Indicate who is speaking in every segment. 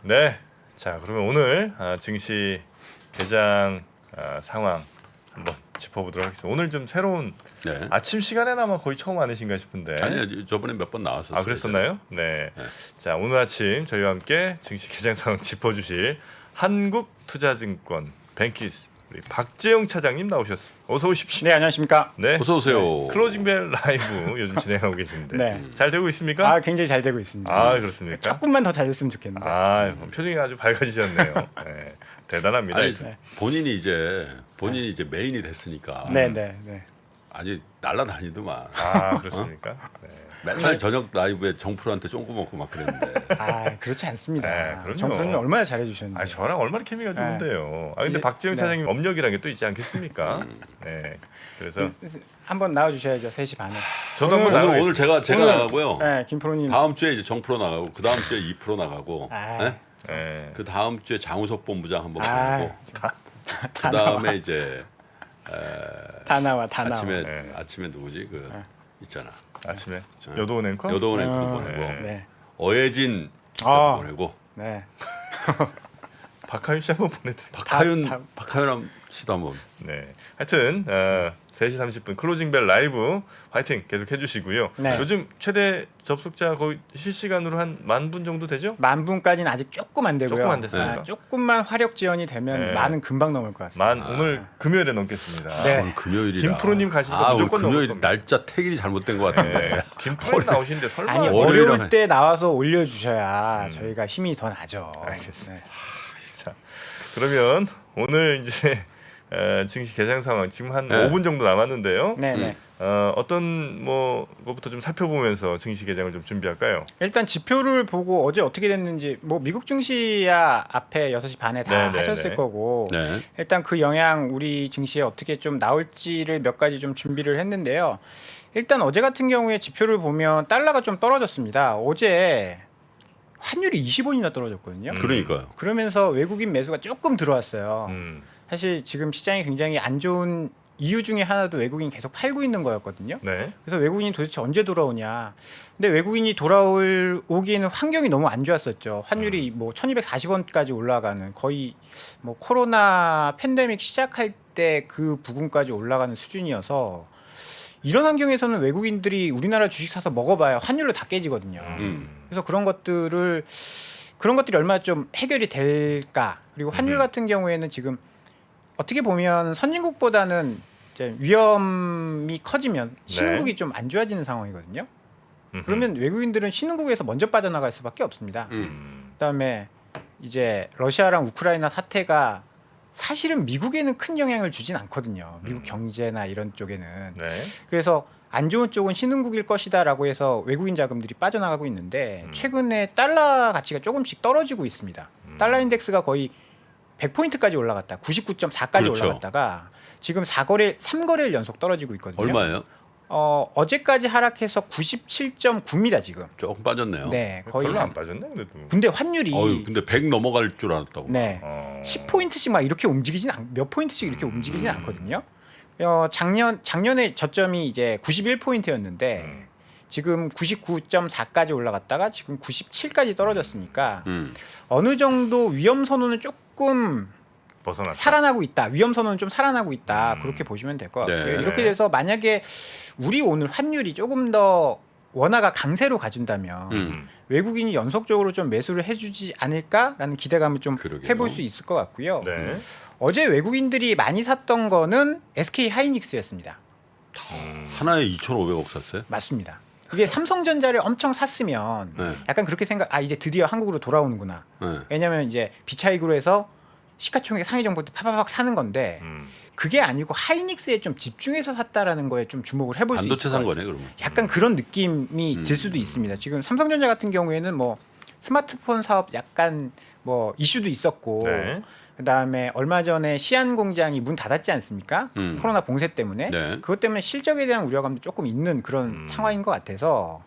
Speaker 1: 네. 자, 그러면 오늘 증시 개장 상황 한번 짚어보도록 하겠습니다. 오늘 좀 새로운
Speaker 2: 네.
Speaker 1: 아침 시간에나마 거의 처음 아니신가 싶은데.
Speaker 2: 아니요, 저번에 몇 번 나왔었어요.
Speaker 1: 아, 그랬었나요? 네.
Speaker 2: 네.
Speaker 1: 자, 오늘 아침 저희와 함께 증시 개장 상황 짚어주실 한국투자증권 뱅키스 우리 박재용 차장님 나오셨습니다. 어서 오십시오.
Speaker 3: 네, 안녕하십니까.
Speaker 1: 네.
Speaker 2: 어서 오세요.
Speaker 1: 클로징벨 라이브 요즘 진행하고 계신데
Speaker 3: 네.
Speaker 1: 잘 되고 있습니까?
Speaker 3: 아, 굉장히 잘 되고 있습니다.
Speaker 1: 아, 그렇습니까?
Speaker 3: 조금만 더 잘 됐으면 좋겠는데.
Speaker 1: 아, 표정이 아주 밝아지셨네요. 네. 대단합니다.
Speaker 2: 아니,
Speaker 1: 이제.
Speaker 2: 본인이 이제 메인이 됐으니까
Speaker 3: 네, 네, 네.
Speaker 2: 아주 날라다니더만.
Speaker 1: 아, 그렇습니까? 네.
Speaker 2: 맨날 저녁 라이브에 정프로한테 쫑구 먹고 막 그랬는데.
Speaker 3: 아, 그렇지 않습니다.
Speaker 1: 네, 그럼요.
Speaker 3: 정프로님 얼마나 잘해주셨는데.
Speaker 1: 아, 저랑 얼마나 케미가 좋은데요. 아, 근데
Speaker 3: 이제-
Speaker 1: 박지영
Speaker 3: 네.
Speaker 1: 차장님 업력이라는 게 또 있지 않겠습니까? 네. 그래서
Speaker 3: 한번 나와주셔야죠. 3시 반에.
Speaker 1: 저도 한번 나가.
Speaker 2: 오늘 제가
Speaker 3: 오늘-
Speaker 2: 나가고요.
Speaker 3: 네, 김프로님.
Speaker 2: 다음 주에 이제 정프로 나가고 그 다음 주에 2% 나가고.
Speaker 3: 아,
Speaker 2: 네?
Speaker 1: 네.
Speaker 2: 그 다음 주에 장우석 본부장 한번
Speaker 3: 아,
Speaker 2: 보고.
Speaker 3: 다
Speaker 2: 그
Speaker 3: 나와.
Speaker 2: 다음에 이제
Speaker 3: 다 나와.
Speaker 2: 아침에
Speaker 1: 네.
Speaker 2: 누구지 그 있잖아.
Speaker 1: 아침에 여도원 앵커?
Speaker 2: 여도원 앵커도
Speaker 3: 아,
Speaker 2: 보내고
Speaker 3: 네.
Speaker 2: 어예진 기자도
Speaker 3: 아.
Speaker 2: 보내고
Speaker 3: 네.
Speaker 1: 박하윤 씨 한번 보내드릴게요.
Speaker 2: 박하윤 씨도 한번.
Speaker 1: 네. 하여튼 3시 30분 클로징벨 라이브 화이팅 계속 해주시고요.
Speaker 3: 네.
Speaker 1: 요즘 최대 접속자 거의 실시간으로 한 10,000분 정도 되죠?
Speaker 3: 10,000분까지는 아직 조금 안 되고요.
Speaker 1: 조금 안 됐습니까?
Speaker 3: 조금만 화력 지원이 되면
Speaker 1: 네.
Speaker 3: 만은 금방 넘을 것 같습니다.
Speaker 1: 오늘 금요일에 넘겠습니다.
Speaker 3: 네.
Speaker 2: 오늘 금요일이라.
Speaker 1: 김프로님 가시니까
Speaker 2: 오늘
Speaker 1: 무조건
Speaker 2: 금요일
Speaker 1: 넘을 겁니다.
Speaker 2: 날짜 택일이 잘못된 것 같은데.
Speaker 1: 네. 김프로님 나오시는데 설마
Speaker 3: 아니,
Speaker 2: 월요일에
Speaker 3: 어려울 때 나와서 올려주셔야 저희가 힘이 더 나죠.
Speaker 1: 알겠습니다.
Speaker 3: 네.
Speaker 1: 자, 그러면 오늘 이제 증시 개장 상황 지금 한
Speaker 2: 네.
Speaker 1: 5분 정도 남았는데요.
Speaker 3: 네, 네.
Speaker 1: 어떤 것부터 좀 살펴보면서 증시 개장을 좀 준비할까요?
Speaker 3: 일단 지표를 보고 어제 어떻게 됐는지 뭐 미국 증시야 앞에 6시 반에 다
Speaker 1: 네, 네,
Speaker 3: 하셨을
Speaker 1: 네.
Speaker 3: 거고
Speaker 2: 네.
Speaker 3: 일단 그 영향 우리 증시에 어떻게 좀 나올지를 몇 가지 좀 준비를 했는데요. 일단 어제 같은 경우에 지표를 보면 달러가 좀 떨어졌습니다. 어제 환율이 20원이나 떨어졌거든요.
Speaker 2: 그러니까요.
Speaker 3: 그러면서 외국인 매수가 조금 들어왔어요.
Speaker 1: 음,
Speaker 3: 사실 지금 시장이 굉장히 안 좋은 이유 중에 하나도 외국인이 계속 팔고 있는 거였거든요.
Speaker 1: 네.
Speaker 3: 그래서 외국인이 도대체 언제 돌아오냐. 근데 외국인이 오기에는 환경이 너무 안 좋았었죠. 환율이 뭐 1240원까지 올라가는 거의 뭐 코로나 팬데믹 시작할 때 그 부근까지 올라가는 수준이어서 이런 환경에서는 외국인들이 우리나라 주식 사서 먹어봐야 환율로 다 깨지거든요. 그래서 그런 것들이 얼마나 좀 해결이 될까. 그리고 환율 같은 경우에는 지금 어떻게 보면 선진국보다는 이제 위험이 커지면 신흥국이 좀 안 좋아지는 상황이거든요. 그러면 외국인들은 신흥국에서 먼저 빠져나갈 수밖에 없습니다. 그다음에 이제 러시아랑 우크라이나 사태가 사실은 미국에는 큰 영향을 주진 않거든요. 미국 경제나 이런 쪽에는.
Speaker 1: 네.
Speaker 3: 그래서 안 좋은 쪽은 신흥국일 것이다라고 해서 외국인 자금들이 빠져나가고 있는데 최근에 달러 가치가 조금씩 떨어지고 있습니다. 달러 인덱스가 거의 100포인트까지 올라갔다. 99.4까지
Speaker 2: 그렇죠.
Speaker 3: 올라갔다가 지금 3거래일 연속 떨어지고 있거든요.
Speaker 2: 얼마예요?
Speaker 3: 어제까지 하락해서 97.9입니다, 지금.
Speaker 2: 조금 빠졌네요.
Speaker 3: 네, 거의
Speaker 1: 별로 안 빠졌네 그래도.
Speaker 3: 근데 환율이
Speaker 2: 근데 100 넘어갈 줄 알았다고.
Speaker 3: 네. 10포인트씩 막 이렇게 몇 포인트씩 이렇게 움직이진 않거든요. 작년에 저점이 이제 91포인트였는데 지금 99.4까지 올라갔다가 지금 97까지 떨어졌으니까 어느 정도 위험 선언은 조금
Speaker 1: 벗어났다.
Speaker 3: 살아나고 있다. 위험 선언은 좀 살아나고 있다. 그렇게 보시면 될 것 같고요.
Speaker 2: 네.
Speaker 3: 이렇게 돼서 만약에 우리 오늘 환율이 조금 더 원화가 강세로 가준다면 외국인이 연속적으로 좀 매수를 해주지 않을까라는 기대감을 좀
Speaker 2: 그러게요.
Speaker 3: 해볼 수 있을 것 같고요.
Speaker 1: 네.
Speaker 3: 어제 외국인들이 많이 샀던 거는 SK 하이닉스였습니다.
Speaker 2: 하나에 2,500억 샀어요?
Speaker 3: 맞습니다. 이게 삼성전자를 엄청 샀으면
Speaker 2: 네.
Speaker 3: 약간 그렇게 이제 드디어 한국으로 돌아오는구나.
Speaker 2: 네.
Speaker 3: 왜냐하면 이제 비차익으로 해서 시가총액 상위 정보 때 파파박 사는 건데 그게 아니고 하이닉스에 좀 집중해서 샀다라는 거에 좀 주목을 해볼 수 있을
Speaker 2: 반도체
Speaker 3: 것
Speaker 2: 산
Speaker 3: 같아요.
Speaker 2: 거네 그러면.
Speaker 3: 약간 그런 느낌이 들 수도 있습니다. 지금 삼성전자 같은 경우에는 뭐 스마트폰 사업 약간 뭐 이슈도 있었고
Speaker 1: 네.
Speaker 3: 그다음에 얼마 전에 시안 공장이 문 닫았지 않습니까? 코로나 봉쇄 때문에.
Speaker 2: 네.
Speaker 3: 그것 때문에 실적에 대한 우려감도 조금 있는 그런 상황인 것 같아서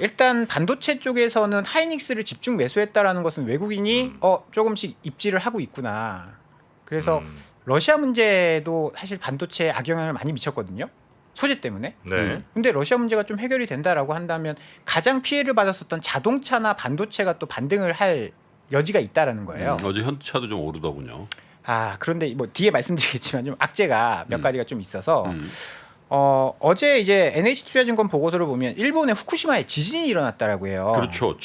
Speaker 3: 일단 반도체 쪽에서는 하이닉스를 집중 매수했다라는 것은 외국인이 조금씩 입지를 하고 있구나. 그래서 러시아 문제도 사실 반도체에 악영향을 많이 미쳤거든요. 소재 때문에.
Speaker 1: 네.
Speaker 3: 근데 러시아 문제가 좀 해결이 된다라고 한다면 가장 피해를 받았었던 자동차나 반도체가 또 반등을 할 여지가 있다라는 거예요.
Speaker 2: 어제 현차도 좀 오르더군요.
Speaker 3: 아 그런데 뭐 뒤에 말씀드리겠지만 좀 악재가 몇 가지가 좀 있어서
Speaker 2: 음.
Speaker 3: 어제 이제 NH투자증권 보고서를 보면 일본의 후쿠시마에 지진이 일어났다라고 해요.
Speaker 2: 그렇죠.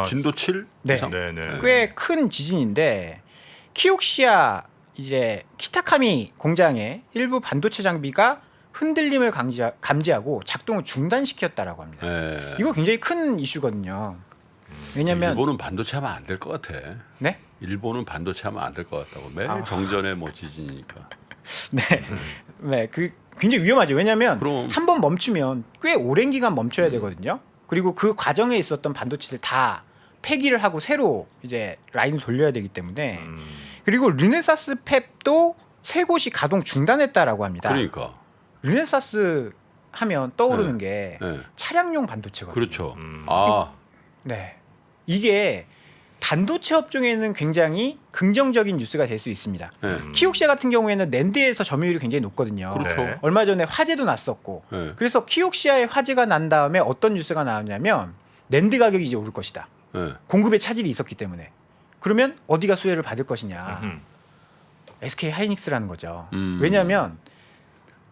Speaker 2: 진도 7
Speaker 3: 네.
Speaker 2: 이상.
Speaker 1: 네네.
Speaker 3: 꽤 큰 지진인데 키옥시아 이제 키타카미 공장의 일부 반도체 장비가 흔들림을 감지하고 작동을 중단시켰다라고 합니다.
Speaker 2: 네.
Speaker 3: 이거 굉장히 큰 이슈거든요. 왜냐면
Speaker 2: 일본은 반도체 하면 안 될 것 같아.
Speaker 3: 네?
Speaker 2: 일본은 반도체 하면 안 될 것 같다고. 매일
Speaker 3: 아.
Speaker 2: 정전에 뭐 지진이니까.
Speaker 3: 네. 네. 그 굉장히 위험하죠. 왜냐면
Speaker 2: 그럼.
Speaker 3: 한 번 멈추면 꽤 오랜 기간 멈춰야 되거든요. 그리고 그 과정에 있었던 반도체를 다 폐기를 하고 새로 이제 라인을 돌려야 되기 때문에 그리고 르네사스 팹도 세 곳이 가동 중단했다라고 합니다.
Speaker 2: 그러니까.
Speaker 3: 르네사스 하면 떠오르는 게
Speaker 2: 네.
Speaker 3: 차량용 반도체거든요.
Speaker 2: 그렇죠.
Speaker 1: 음.
Speaker 2: 아,
Speaker 3: 네. 이게 반도체 업종에는 굉장히 긍정적인 뉴스가 될 수 있습니다.
Speaker 2: 네.
Speaker 3: 키옥시아 같은 경우에는 낸드에서 점유율이 굉장히 높거든요.
Speaker 2: 그렇죠.
Speaker 1: 네.
Speaker 3: 얼마 전에 화재도 났었고
Speaker 2: 네.
Speaker 3: 그래서 키옥시아에 화재가 난 다음에 어떤 뉴스가 나왔냐면 낸드 가격이 이제 오를 것이다.
Speaker 2: 네.
Speaker 3: 공급에 차질이 있었기 때문에. 그러면 어디가 수혜를 받을 것이냐.
Speaker 1: 음흠.
Speaker 3: SK 하이닉스라는 거죠.
Speaker 2: 음.
Speaker 3: 왜냐하면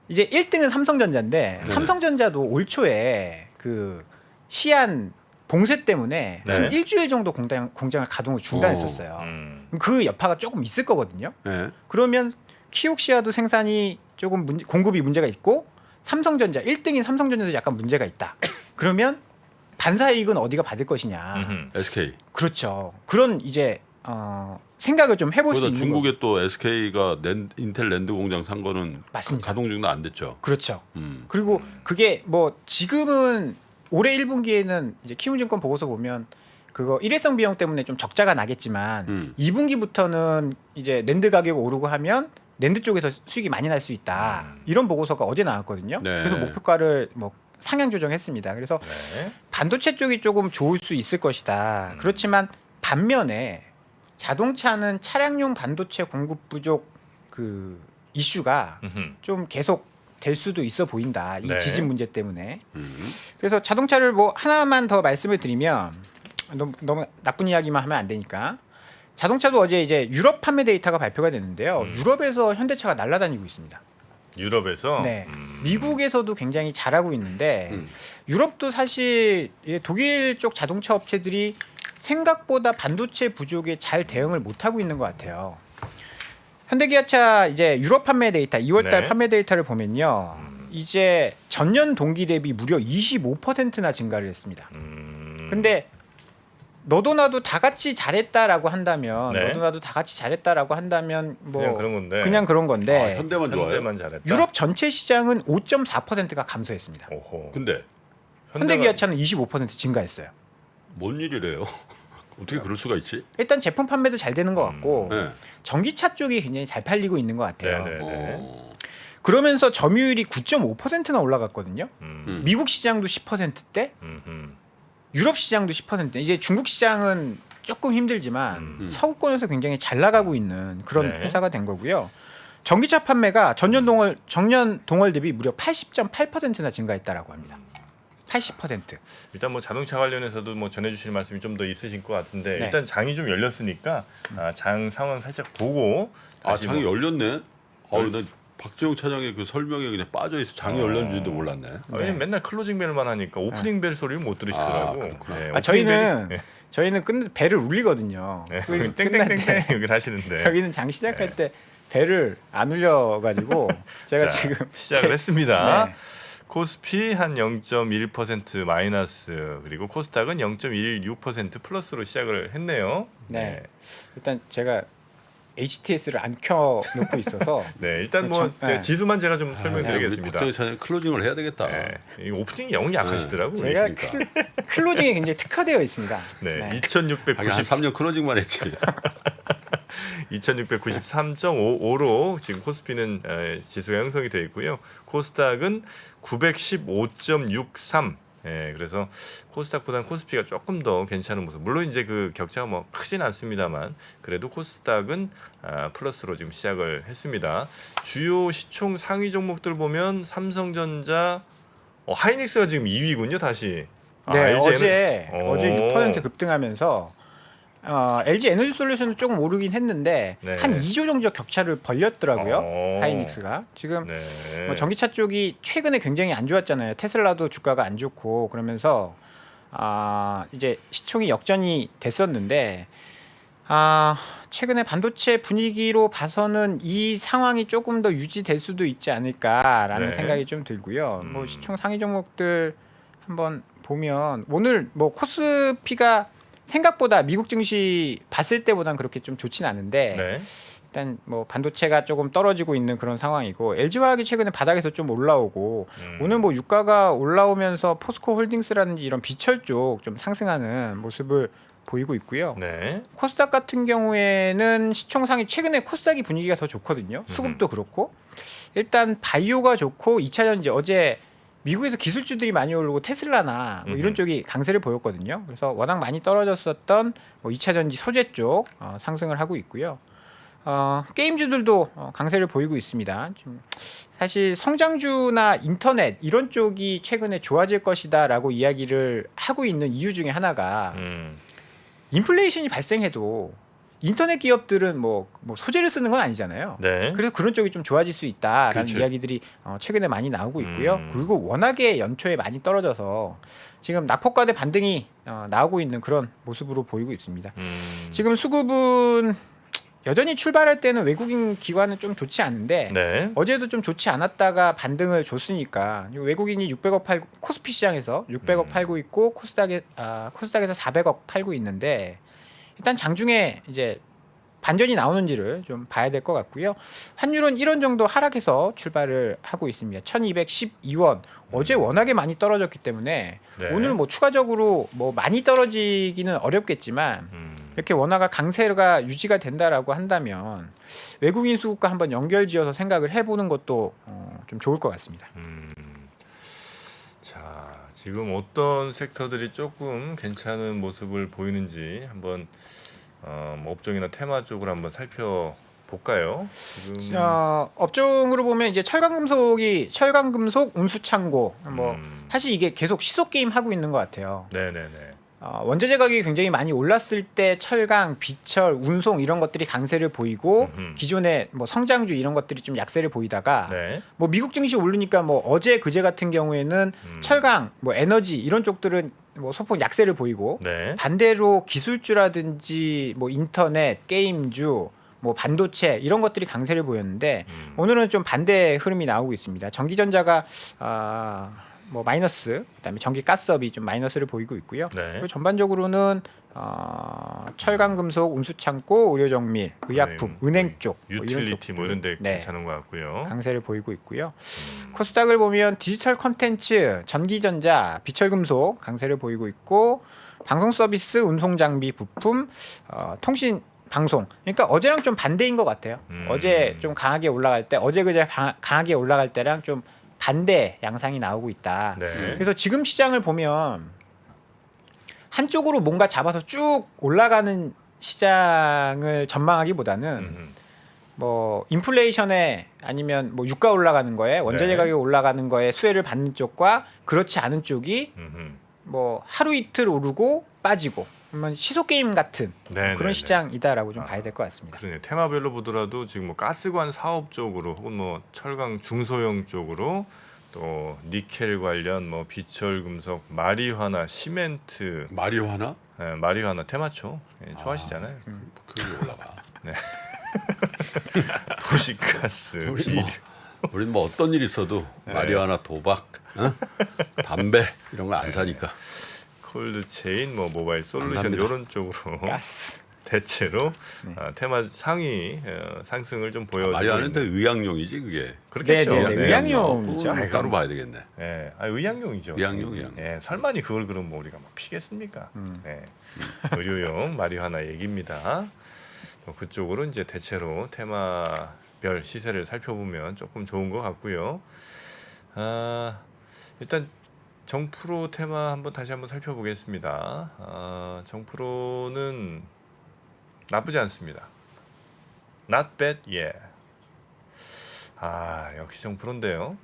Speaker 3: 이제 1등은 삼성전자인데
Speaker 2: 네.
Speaker 3: 삼성전자도 올 초에 그 시안 봉쇄 때문에
Speaker 1: 네.
Speaker 3: 한 일주일 정도 공장을 가동을 중단했었어요. 그 여파가 조금 있을 거거든요.
Speaker 2: 네.
Speaker 3: 그러면 키옥시아도 생산이 조금 공급이 문제가 있고 삼성전자 1등인 삼성전자도 약간 문제가 있다. 그러면 반사이익은 어디가 받을 것이냐.
Speaker 1: 음흠.
Speaker 2: SK.
Speaker 3: 그렇죠. 그런 이제 생각을 좀 해볼 수
Speaker 2: 그러다
Speaker 3: 있는
Speaker 2: 중국에
Speaker 3: 거.
Speaker 2: 또 SK가 인텔 랜드 공장 산 거는
Speaker 3: 맞습니다.
Speaker 2: 가동 중단 안 됐죠.
Speaker 3: 그렇죠. 그리고 그게 뭐 지금은 올해 1분기에는 이제 키움증권 보고서 보면 그거 일회성 비용 때문에 좀 적자가 나겠지만 2분기부터는 이제 낸드 가격 오르고 하면 낸드 쪽에서 수익이 많이 날 수 있다. 이런 보고서가 어제 나왔거든요.
Speaker 2: 네.
Speaker 3: 그래서 목표가를 뭐 상향 조정했습니다. 그래서
Speaker 1: 네.
Speaker 3: 반도체 쪽이 조금 좋을 수 있을 것이다. 그렇지만 반면에 자동차는 차량용 반도체 공급 부족 그 이슈가
Speaker 1: 음흠.
Speaker 3: 좀 계속 될 수도 있어 보인다. 이
Speaker 1: 네.
Speaker 3: 지진 문제 때문에. 그래서 자동차를 뭐 하나만 더 말씀을 드리면 너무 나쁜 이야기만 하면 안 되니까. 자동차도 어제 이제 유럽 판매 데이터가 발표가 됐는데요. 유럽에서 현대차가 날아다니고 있습니다.
Speaker 1: 유럽에서
Speaker 3: 네. 미국에서도 굉장히 잘하고 있는데 유럽도 사실 독일 쪽 자동차 업체들이 생각보다 반도체 부족에 잘 대응을 못 하고 있는 것 같아요. 현대기아차 이제 유럽 판매 데이터 2월달
Speaker 1: 네.
Speaker 3: 판매 데이터를 보면요. 이제 전년 동기 대비 무려 25%나 증가를 했습니다. 근데 너도 나도 다 같이 잘했다라고 한다면
Speaker 1: 네.
Speaker 3: 너도 나도 다 같이 잘했다라고 한다면 뭐
Speaker 1: 그냥 그런 건데.
Speaker 3: 그냥 그런 건데
Speaker 2: 아, 현대만 좋아요.
Speaker 1: 현대만 잘했다.
Speaker 3: 유럽 전체 시장은 5.4%가 감소했습니다.
Speaker 1: 오호.
Speaker 2: 근데
Speaker 3: 현대기아차는 25% 증가했어요.
Speaker 2: 뭔 일이래요? 어떻게 그럴 수가 있지?
Speaker 3: 일단 제품 판매도 잘 되는 것 같고
Speaker 2: 네.
Speaker 3: 전기차 쪽이 굉장히 잘 팔리고 있는 것 같아요.
Speaker 1: 네네.
Speaker 2: 어.
Speaker 3: 그러면서 점유율이 9.5%나 올라갔거든요. 미국 시장도 10%대, 유럽 시장도 10%대. 이제 중국 시장은 조금 힘들지만 서구권에서 굉장히 잘 나가고 있는 그런
Speaker 1: 네.
Speaker 3: 회사가 된 거고요. 전기차 판매가 정년 동월 대비 무려 80.8%나 증가했다라고 합니다. 80%.
Speaker 1: 일단 뭐 자동차 관련해서도 뭐 전해주실 말씀이 좀 더 있으실 것 같은데
Speaker 3: 네.
Speaker 1: 일단 장이 좀 열렸으니까 장 상황 살짝 보고
Speaker 2: 아
Speaker 1: 다시
Speaker 2: 장이
Speaker 1: 뭐-
Speaker 2: 열렸네. 나 박재용 차장의 그 설명에 그냥 빠져 있어. 장이 열렸는지도 몰랐네.
Speaker 1: 왜냐면 맨날 클로징 벨만 하니까 오프닝 벨 소리를 못 들으시더라고.
Speaker 2: 아, 그렇구나.
Speaker 1: 네,
Speaker 3: 아,
Speaker 1: 오프닝
Speaker 3: 저희는
Speaker 1: 벨이-
Speaker 3: 저희는 끝 배를 울리거든요.
Speaker 1: 네,
Speaker 3: 끝날 때
Speaker 1: 땡땡땡땡 여기를 하시는데
Speaker 3: 여기는 장 시작할 때 배를 안 울려가지고 제가
Speaker 1: 자,
Speaker 3: 지금
Speaker 1: 시작을 했습니다.
Speaker 3: 네.
Speaker 1: 코스피 한 0.1% 마이너스 그리고 코스닥은 0.16% 플러스로 시작을 했네요.
Speaker 3: 네. 일단 제가 HTS를 안 켜놓고 있어서
Speaker 1: 네, 일단 뭐
Speaker 3: 네.
Speaker 1: 지수만 제가 좀
Speaker 2: 우리
Speaker 1: 설명드리겠습니다.
Speaker 2: 박재용 차장 클로징을 해야 되겠다.
Speaker 1: 네, 이 오프닝이 영 약하시더라고요.
Speaker 3: 제가
Speaker 2: 그러니까.
Speaker 3: 클로징에 굉장히 특화되어 있습니다.
Speaker 1: 네,
Speaker 2: 하긴 한
Speaker 1: 2690
Speaker 2: 3년 클로징만 했지.
Speaker 1: 2693.55로 지금 코스피는 지수가 형성이 되어 있고요. 코스닥은 915.63. 예, 그래서 코스닥보다는 코스피가 조금 더 괜찮은 모습. 물론 이제 그 격차가 뭐 크진 않습니다만 그래도 코스닥은 플러스로 지금 시작을 했습니다. 주요 시총 상위 종목들 보면 삼성전자, 하이닉스가 지금 2위군요. 다시.
Speaker 3: 네,
Speaker 1: LG 는
Speaker 3: 어제 6% 급등하면서 LG 에너지 솔루션은 조금 오르긴 했는데
Speaker 1: 네.
Speaker 3: 한 2조 정도 격차를 벌렸더라고요.
Speaker 1: 어.
Speaker 3: 하이닉스가 지금
Speaker 1: 네.
Speaker 3: 뭐 전기차 쪽이 최근에 굉장히 안 좋았잖아요. 테슬라도 주가가 안 좋고 그러면서 이제 시총이 역전이 됐었는데 최근에 반도체 분위기로 봐서는 이 상황이 조금 더 유지될 수도 있지 않을까라는
Speaker 1: 네.
Speaker 3: 생각이 좀 들고요. 뭐 시총 상위 종목들 한번 보면 오늘 뭐 코스피가 생각보다 미국 증시 봤을 때보단 그렇게 좀 좋진 않은데
Speaker 1: 네.
Speaker 3: 일단 뭐 반도체가 조금 떨어지고 있는 그런 상황이고 LG화학이 최근에 바닥에서 좀 올라오고 오늘 뭐 유가가 올라오면서 포스코 홀딩스라든지 이런 비철 쪽 좀 상승하는 모습을 보이고 있고요.
Speaker 1: 네.
Speaker 3: 코스닥 같은 경우에는 시총 상위 최근에 코스닥이 분위기가 더 좋거든요. 수급도 그렇고 일단 바이오가 좋고 2차 전지 어제 미국에서 기술주들이 많이 오르고 테슬라나 뭐 이런 쪽이 강세를 보였거든요. 그래서 워낙 많이 떨어졌었던 뭐 2차 전지 소재 쪽 상승을 하고 있고요. 게임주들도 강세를 보이고 있습니다. 지금 사실 성장주나 인터넷 이런 쪽이 최근에 좋아질 것이다라고 이야기를 하고 있는 이유 중에 하나가 인플레이션이 발생해도 인터넷 기업들은 뭐 소재를 쓰는 건 아니잖아요.
Speaker 1: 네.
Speaker 3: 그래서 그런 쪽이 좀 좋아질 수 있다라는
Speaker 2: 그렇죠.
Speaker 3: 이야기들이 최근에 많이 나오고 있고요. 그리고 워낙에 연초에 많이 떨어져서 지금 낙폭과대 반등이 나오고 있는 그런 모습으로 보이고 있습니다. 지금 수급은 여전히 출발할 때는 외국인 기관은 좀 좋지 않은데
Speaker 1: 네.
Speaker 3: 어제도 좀 좋지 않았다가 반등을 줬으니까 외국인이 600억 팔고 코스피 시장에서 600억 팔고 있고 코스닥에서 400억 팔고 있는데 일단 장중에 이제 반전이 나오는지를 좀 봐야 될 것 같고요. 환율은 1원 정도 하락해서 출발을 하고 있습니다. 1212원. 어제 워낙에 많이 떨어졌기 때문에
Speaker 1: 네.
Speaker 3: 오늘 뭐 추가적으로 뭐 많이 떨어지기는 어렵겠지만 이렇게 원화가 강세가 유지가 된다라고 한다면 외국인 수급과 한번 연결지어서 생각을 해보는 것도 좀 좋을 것 같습니다.
Speaker 1: 자, 지금 어떤 섹터들이 조금 괜찮은 모습을 보이는지 한번 뭐 업종이나 테마 쪽으로 한번 살펴볼까요? 지금
Speaker 3: 업종으로 보면 이제 철강금속, 운수창고 뭐 사실 이게 계속 시속 게임 하고 있는 것 같아요.
Speaker 1: 네네네.
Speaker 3: 원자재 가격이 굉장히 많이 올랐을 때 철강, 비철, 운송 이런 것들이 강세를 보이고 기존의 뭐 성장주 이런 것들이 좀 약세를 보이다가
Speaker 1: 네.
Speaker 3: 뭐 미국 증시 오르니까 뭐 어제 그제 같은 경우에는 철강, 뭐 에너지 이런 쪽들은 뭐 소폭 약세를 보이고
Speaker 1: 네.
Speaker 3: 반대로 기술주라든지 뭐 인터넷, 게임주, 뭐 반도체 이런 것들이 강세를 보였는데 오늘은 좀 반대 흐름이 나오고 있습니다. 전기전자가 뭐 마이너스, 그다음에 전기 가스업이 좀 마이너스를 보이고 있고요.
Speaker 1: 네.
Speaker 3: 그리고 전반적으로는 철강금속, 운수창고, 의료정밀, 의약품,
Speaker 1: 네,
Speaker 3: 은행 쪽, 뭐 이런
Speaker 1: 유틸리티 뭐 이런 데
Speaker 3: 네.
Speaker 1: 괜찮은 것 같고요.
Speaker 3: 강세를 보이고 있고요. 코스닥을 보면 디지털 컨텐츠, 전기전자, 비철금속 강세를 보이고 있고 방송 서비스, 운송 장비, 부품, 통신 방송. 그러니까 어제랑 좀 반대인 것 같아요. 어제 좀 강하게 올라갈 때, 어제 그제 강하게 올라갈 때랑 좀 반대 양상이 나오고 있다.
Speaker 1: 네.
Speaker 3: 그래서 지금 시장을 보면 한쪽으로 뭔가 잡아서 쭉 올라가는 시장을 전망하기보다는 뭐 인플레이션에 아니면 뭐 유가 올라가는 거에 원자재
Speaker 1: 네.
Speaker 3: 가격 올라가는 거에 수혜를 받는 쪽과 그렇지 않은 쪽이 뭐 하루 이틀 오르고 빠지고 그러면 시소 게임 같은
Speaker 1: 네,
Speaker 3: 그런
Speaker 1: 네,
Speaker 3: 시장이다라고 좀 봐야 될 것 같습니다.
Speaker 1: 그러네요. 테마별로 보더라도 지금 뭐 가스관 사업 쪽으로 혹은 뭐 철강 중소형 쪽으로 또 니켈 관련 뭐 비철 금속, 마리화나 시멘트,
Speaker 2: 마리화나?
Speaker 1: 마리화나 테마초 좋아하시잖아요.
Speaker 2: 그게 올라가.
Speaker 1: 도시가스,
Speaker 2: 우린 뭐 어떤 일 있어도 마리화나 도박, 담배 이런 거 안 사니까.
Speaker 1: 콜드 체인, 뭐 모바일 솔루션
Speaker 2: 감사합니다.
Speaker 1: 이런 쪽으로
Speaker 3: 가스.
Speaker 1: 대체로 테마 상위 상승을 좀 보여주고
Speaker 2: 마리화는 데
Speaker 1: 있는.
Speaker 2: 의약용이지 그게.
Speaker 1: 그렇겠죠.
Speaker 3: 네, 네,
Speaker 1: 네.
Speaker 3: 의약용이죠.
Speaker 2: 그건 따로 봐야 되겠네.
Speaker 1: 네, 의약용이죠.
Speaker 2: 의약용.
Speaker 1: 설마니 그걸 그럼 뭐 우리가 막 피겠습니까? 네. 의료용 마리화나 얘기입니다. 그쪽으로 이제 대체로 테마별 시세를 살펴보면 조금 좋은 것 같고요. 일단 정프로 테마 다시 한번 살펴보겠습니다. 정프로는 나쁘지 않습니다. Not bad, yeah. 역시 정프로인데요.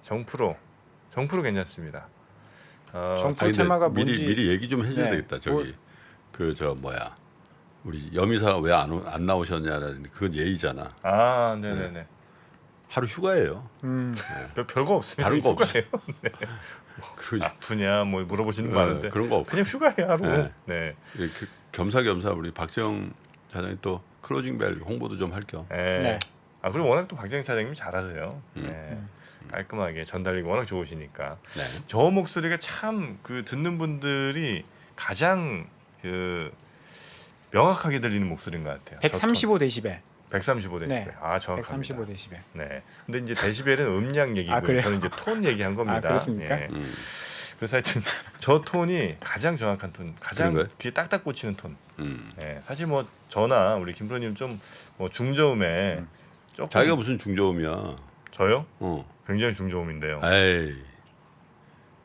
Speaker 1: 정프로 괜찮습니다.
Speaker 3: 정프로
Speaker 2: 아니, 근데
Speaker 3: 테마가 뭔지
Speaker 2: 미리 얘기 좀 해줘야
Speaker 3: 네.
Speaker 2: 되겠다. 저기 그 저 뭐야 우리 여미사가 왜 안 나오셨냐라는 그건 예의잖아.
Speaker 1: 아, 네네네.
Speaker 2: 하루 휴가예요.
Speaker 1: 별거 없습니다.
Speaker 2: 다른 거
Speaker 1: 휴가예요.
Speaker 2: 그리고
Speaker 1: 아프냐 뭐 물어보시는 거 많은데
Speaker 2: 그런 거 없고
Speaker 1: 그냥 휴가예요 하루.
Speaker 2: 네.
Speaker 1: 네.
Speaker 2: 이렇게 겸사겸사 우리 박재영 차장이 또 클로징벨 홍보도 좀 할 겸.
Speaker 1: 네.
Speaker 3: 네.
Speaker 1: 아 그리고 워낙 또 박정희 차장님이 잘하세요. 네. 깔끔하게 전달력이 워낙 좋으시니까
Speaker 2: 네.
Speaker 1: 저 목소리가 참 그 듣는 분들이 가장 그 명확하게 들리는 목소리인 것 같아요.
Speaker 3: 135데시벨.
Speaker 1: 135데시벨.
Speaker 3: 네.
Speaker 1: 아 정확합니다.
Speaker 3: 135데시벨.
Speaker 1: 네. 근데 이제 데시벨은 음량 얘기고요.
Speaker 3: 그래요?
Speaker 1: 저는 이제 톤 얘기한 겁니다.
Speaker 3: 아, 그렇습니까?
Speaker 1: 예. 그래서 하여튼 저 톤이 가장 정확한 톤, 가장
Speaker 2: 그런가요?
Speaker 1: 귀에 딱딱 꽂히는 톤.
Speaker 2: 음.
Speaker 1: 예. 사실 뭐 저나 우리 김프로님 좀 뭐 중저음에 조금
Speaker 2: 자기가 무슨 중저음이야.
Speaker 1: 저요?
Speaker 2: 굉장히
Speaker 1: 중저음인데요.
Speaker 2: 에이.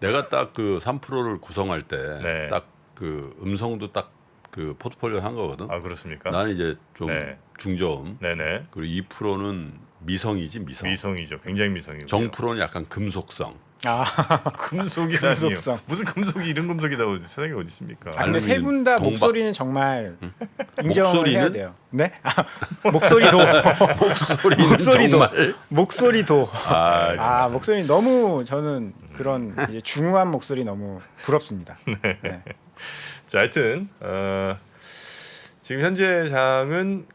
Speaker 2: 내가 딱 그 3%를 구성할 때
Speaker 1: 네.
Speaker 2: 딱 그 음성도 딱 그 포트폴리오 한 거거든.
Speaker 1: 아 그렇습니까?
Speaker 2: 나는 이제 좀
Speaker 1: 네.
Speaker 2: 중저음.
Speaker 1: 네네.
Speaker 2: 그리고 2%는 미성이지 미성.
Speaker 1: 미성이죠. 굉장히 미성이고.
Speaker 2: 정프로는 약간 금속성.
Speaker 3: 아,
Speaker 1: 금속이라니요.
Speaker 3: 금속성.
Speaker 1: 무슨 금속이 이런 금속이다 세상에 어디 있습니까?
Speaker 3: 아 근데 세
Speaker 2: 알루미늄,
Speaker 3: 분 다
Speaker 2: 동박.
Speaker 3: 목소리는 정말 인정을
Speaker 2: 목소리는?
Speaker 3: 해야 돼요. 네? 아, 목소리도
Speaker 2: 목소리는
Speaker 3: 목소리도
Speaker 2: 정말.
Speaker 3: 목소리도
Speaker 2: 아,
Speaker 3: 목소리 너무 저는 그런 이제 중후한 목소리 너무 부럽습니다. 네.
Speaker 1: 자, 하여튼 지금 현재 장은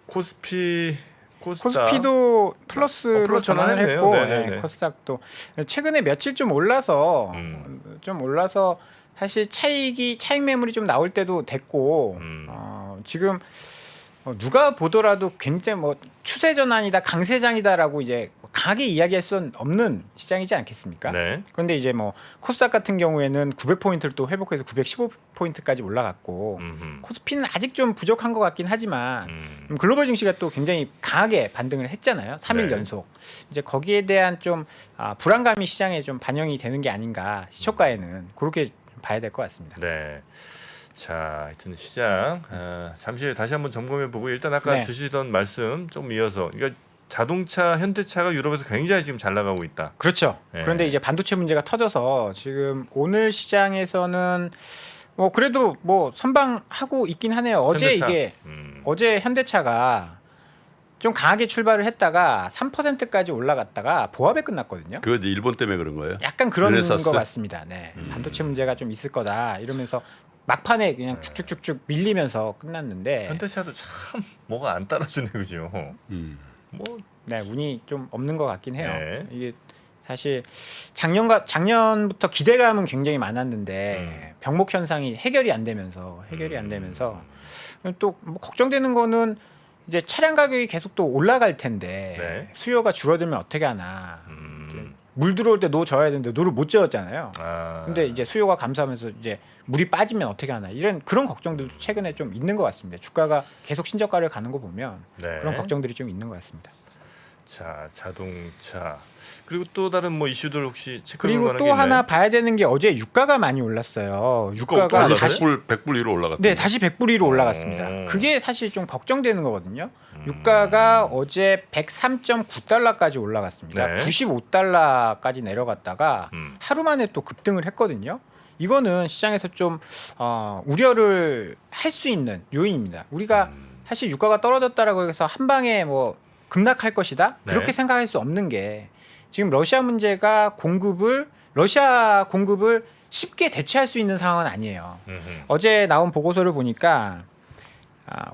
Speaker 3: 코스피도 플러스로
Speaker 1: 플러스
Speaker 3: 전환을
Speaker 1: 전환했네요.
Speaker 3: 했고
Speaker 1: 네네네.
Speaker 3: 네, 코스닥도 최근에 며칠 좀 올라서
Speaker 1: 음.
Speaker 3: 사실 차익 매물이 좀 나올 때도 됐고 지금 누가 보더라도 굉장히 뭐 추세 전환이다 강세장이다라고 이제 강하게 이야기할 수는 없는 시장이지 않겠습니까?
Speaker 1: 네.
Speaker 3: 그런데 이제 뭐 코스닥 같은 경우에는 900포인트를 또 회복해서 915포인트까지 올라갔고
Speaker 1: 음흠.
Speaker 3: 코스피는 아직 좀 부족한 것 같긴 하지만
Speaker 1: 음.
Speaker 3: 글로벌 증시가 또 굉장히 강하게 반등을 했잖아요. 3일
Speaker 1: 네.
Speaker 3: 연속. 이제 거기에 대한 좀 불안감이 시장에 좀 반영이 되는 게 아닌가 시초가에는 그렇게 봐야 될 것 같습니다.
Speaker 1: 네. 자, 하여튼 시장 잠시 후에 다시 한번 점검해 보고 일단 아까
Speaker 3: 네.
Speaker 1: 주시던 말씀 좀 이어서 그러니까 자동차 현대차가 유럽에서 굉장히 지금 잘 나가고 있다.
Speaker 3: 그렇죠.
Speaker 1: 네.
Speaker 3: 그런데 이제 반도체 문제가 터져서 지금 오늘 시장에서는 뭐 그래도 뭐 선방하고 있긴 하네요. 어제
Speaker 1: 현대차.
Speaker 3: 이게 어제 현대차가 좀 강하게 출발을 했다가 3%까지 올라갔다가 보합에 끝났거든요.
Speaker 2: 그거 이제 일본 때문에 그런 거예요.
Speaker 3: 약간 그런
Speaker 2: 르네사스?
Speaker 3: 것 같습니다. 네. 반도체 문제가 좀 있을 거다 이러면서 막판에 그냥 쭉쭉쭉쭉 밀리면서 끝났는데
Speaker 1: 현대차도 참 뭐가 안 따라주네 그죠? 뭐
Speaker 3: 네, 운이 좀 없는 것 같긴 해요.
Speaker 1: 네.
Speaker 3: 이게 사실 작년부터 기대감은 굉장히 많았는데 병목 현상이 해결이 안 되면서 또 뭐 걱정되는 거는 이제 차량 가격이 계속 또 올라갈 텐데
Speaker 1: 네.
Speaker 3: 수요가 줄어들면 어떻게 하나. 물 들어올 때 노 져야 되는데 노를 못 저었잖아요. 근데 이제 수요가 감소하면서 이제 물이 빠지면 어떻게 하나 이런 그런 걱정들도 최근에 좀 있는 것 같습니다. 주가가 계속 신저가를 가는 거 보면
Speaker 1: 네.
Speaker 3: 그런 걱정들이 좀 있는 것 같습니다.
Speaker 1: 자, 자동차 그리고 또 다른 뭐 이슈들 혹시 체크할
Speaker 3: 그리고
Speaker 1: 만한
Speaker 3: 또
Speaker 1: 게 있나요?
Speaker 3: 하나 봐야 되는 게 어제 유가가 많이 올랐어요. 유가가
Speaker 1: 올랐어요?
Speaker 3: 다시
Speaker 2: 100불 위로 올라갔다.
Speaker 3: 네, 다시 100불 위로 올라갔습니다. 그게 사실 좀 걱정되는 거거든요. 유가가 어제 103.9달러까지 올라갔습니다.
Speaker 1: 네.
Speaker 3: 95달러까지 내려갔다가 하루 만에 또 급등을 했거든요. 이거는 시장에서 좀 우려를 할 수 있는 요인입니다. 우리가 사실 유가가 떨어졌다라고 해서 한 방에 뭐 급락할 것이다 그렇게
Speaker 1: 네.
Speaker 3: 생각할 수 없는 게 지금 러시아 문제가 러시아 공급을 쉽게 대체할 수 있는 상황은 아니에요. 어제 나온 보고서를 보니까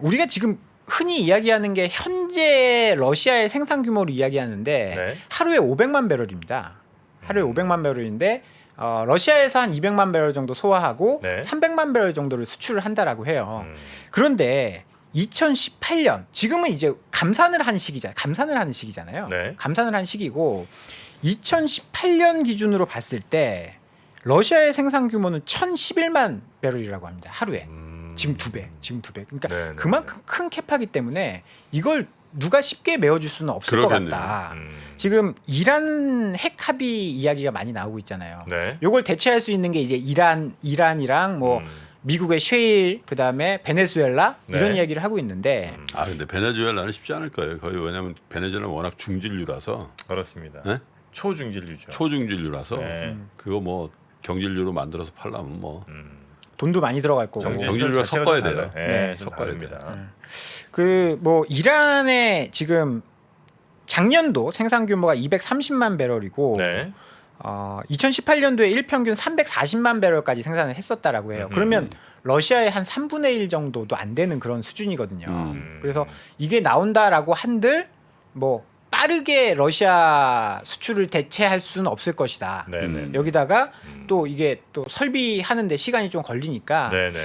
Speaker 3: 우리가 지금 흔히 이야기하는 게 현재 러시아의 생산 규모를 이야기하는데
Speaker 1: 네.
Speaker 3: 하루에 500만 배럴입니다. 하루에 500만 배럴인데 러시아에서 한 200만 배럴 정도 소화하고
Speaker 1: 네.
Speaker 3: 300만 배럴 정도를 수출을 한다라고 해요. 그런데 2018년 지금은 이제 감산을 하는 시기잖아요.
Speaker 1: 네.
Speaker 3: 감산을 한 시기고 2018년 기준으로 봤을 때 러시아의 생산 규모는 1,011만 배럴이라고 합니다. 하루에. 지금 두 배. 그러니까
Speaker 1: 네,
Speaker 3: 그만큼 큰 캐파기 때문에 이걸 누가 쉽게 메워줄 수는 없을
Speaker 2: 그러겠네요.
Speaker 3: 것 같다. 지금 이란 핵 합의 이야기가 많이 나오고 있잖아요.
Speaker 1: 네.
Speaker 3: 요걸 대체할 수 있는 게 이제 이란이랑 뭐 미국의 셰일 그다음에 베네수엘라 이런
Speaker 1: 네.
Speaker 3: 이야기를 하고 있는데
Speaker 2: 근데 베네수엘라는 쉽지 않을 거예요. 거의 왜냐하면 베네수엘라는 워낙 중진류라서
Speaker 1: 그렇습니다.
Speaker 2: 네?
Speaker 1: 초중진류죠.
Speaker 2: 초중진류라서
Speaker 1: 네.
Speaker 2: 그거 뭐 경질류로 만들어서 팔려면 뭐
Speaker 3: 돈도 많이 들어갈 거고.
Speaker 2: 정제율과
Speaker 1: 자체가
Speaker 2: 섞어야
Speaker 1: 좀
Speaker 2: 돼요.
Speaker 1: 달라요.
Speaker 3: 네,
Speaker 1: 좀
Speaker 2: 섞어야
Speaker 1: 다릅니다.
Speaker 3: 그 뭐 이란의 지금 작년도 생산 규모가 230만 배럴이고
Speaker 1: 네.
Speaker 3: 2018년도에 일평균 340만 배럴까지 생산을 했었다라고 해요. 그러면 러시아의 한 3분의 1 정도도 안 되는 그런 수준이거든요. 그래서 이게 나온다라고 한들 뭐 빠르게 러시아 수출을 대체할 수는 없을 것이다.
Speaker 1: 네네.
Speaker 3: 여기다가 또 이게 또 설비하는데 시간이 좀 걸리니까
Speaker 1: 네네.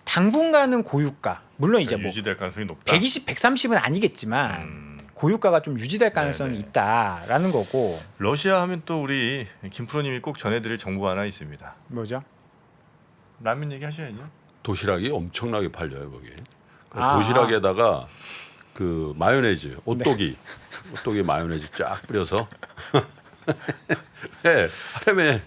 Speaker 3: 당분간은 고유가 물론 이제 뭐
Speaker 1: 유지될 가능성이 높다.
Speaker 3: 120, 130은 아니겠지만 고유가가 좀 유지될 가능성이
Speaker 1: 네네.
Speaker 3: 있다라는 거고.
Speaker 1: 러시아 하면 또 우리 김프로님이 꼭 전해드릴 정보가 하나 있습니다.
Speaker 3: 뭐죠?
Speaker 1: 라면 얘기하셔야죠.
Speaker 2: 도시락이 엄청나게 팔려요 거기. 그
Speaker 3: 아,
Speaker 2: 도시락에다가 그 마요네즈, 오또기, 오또기 마요네즈 쫙 뿌려서. 네, 하루에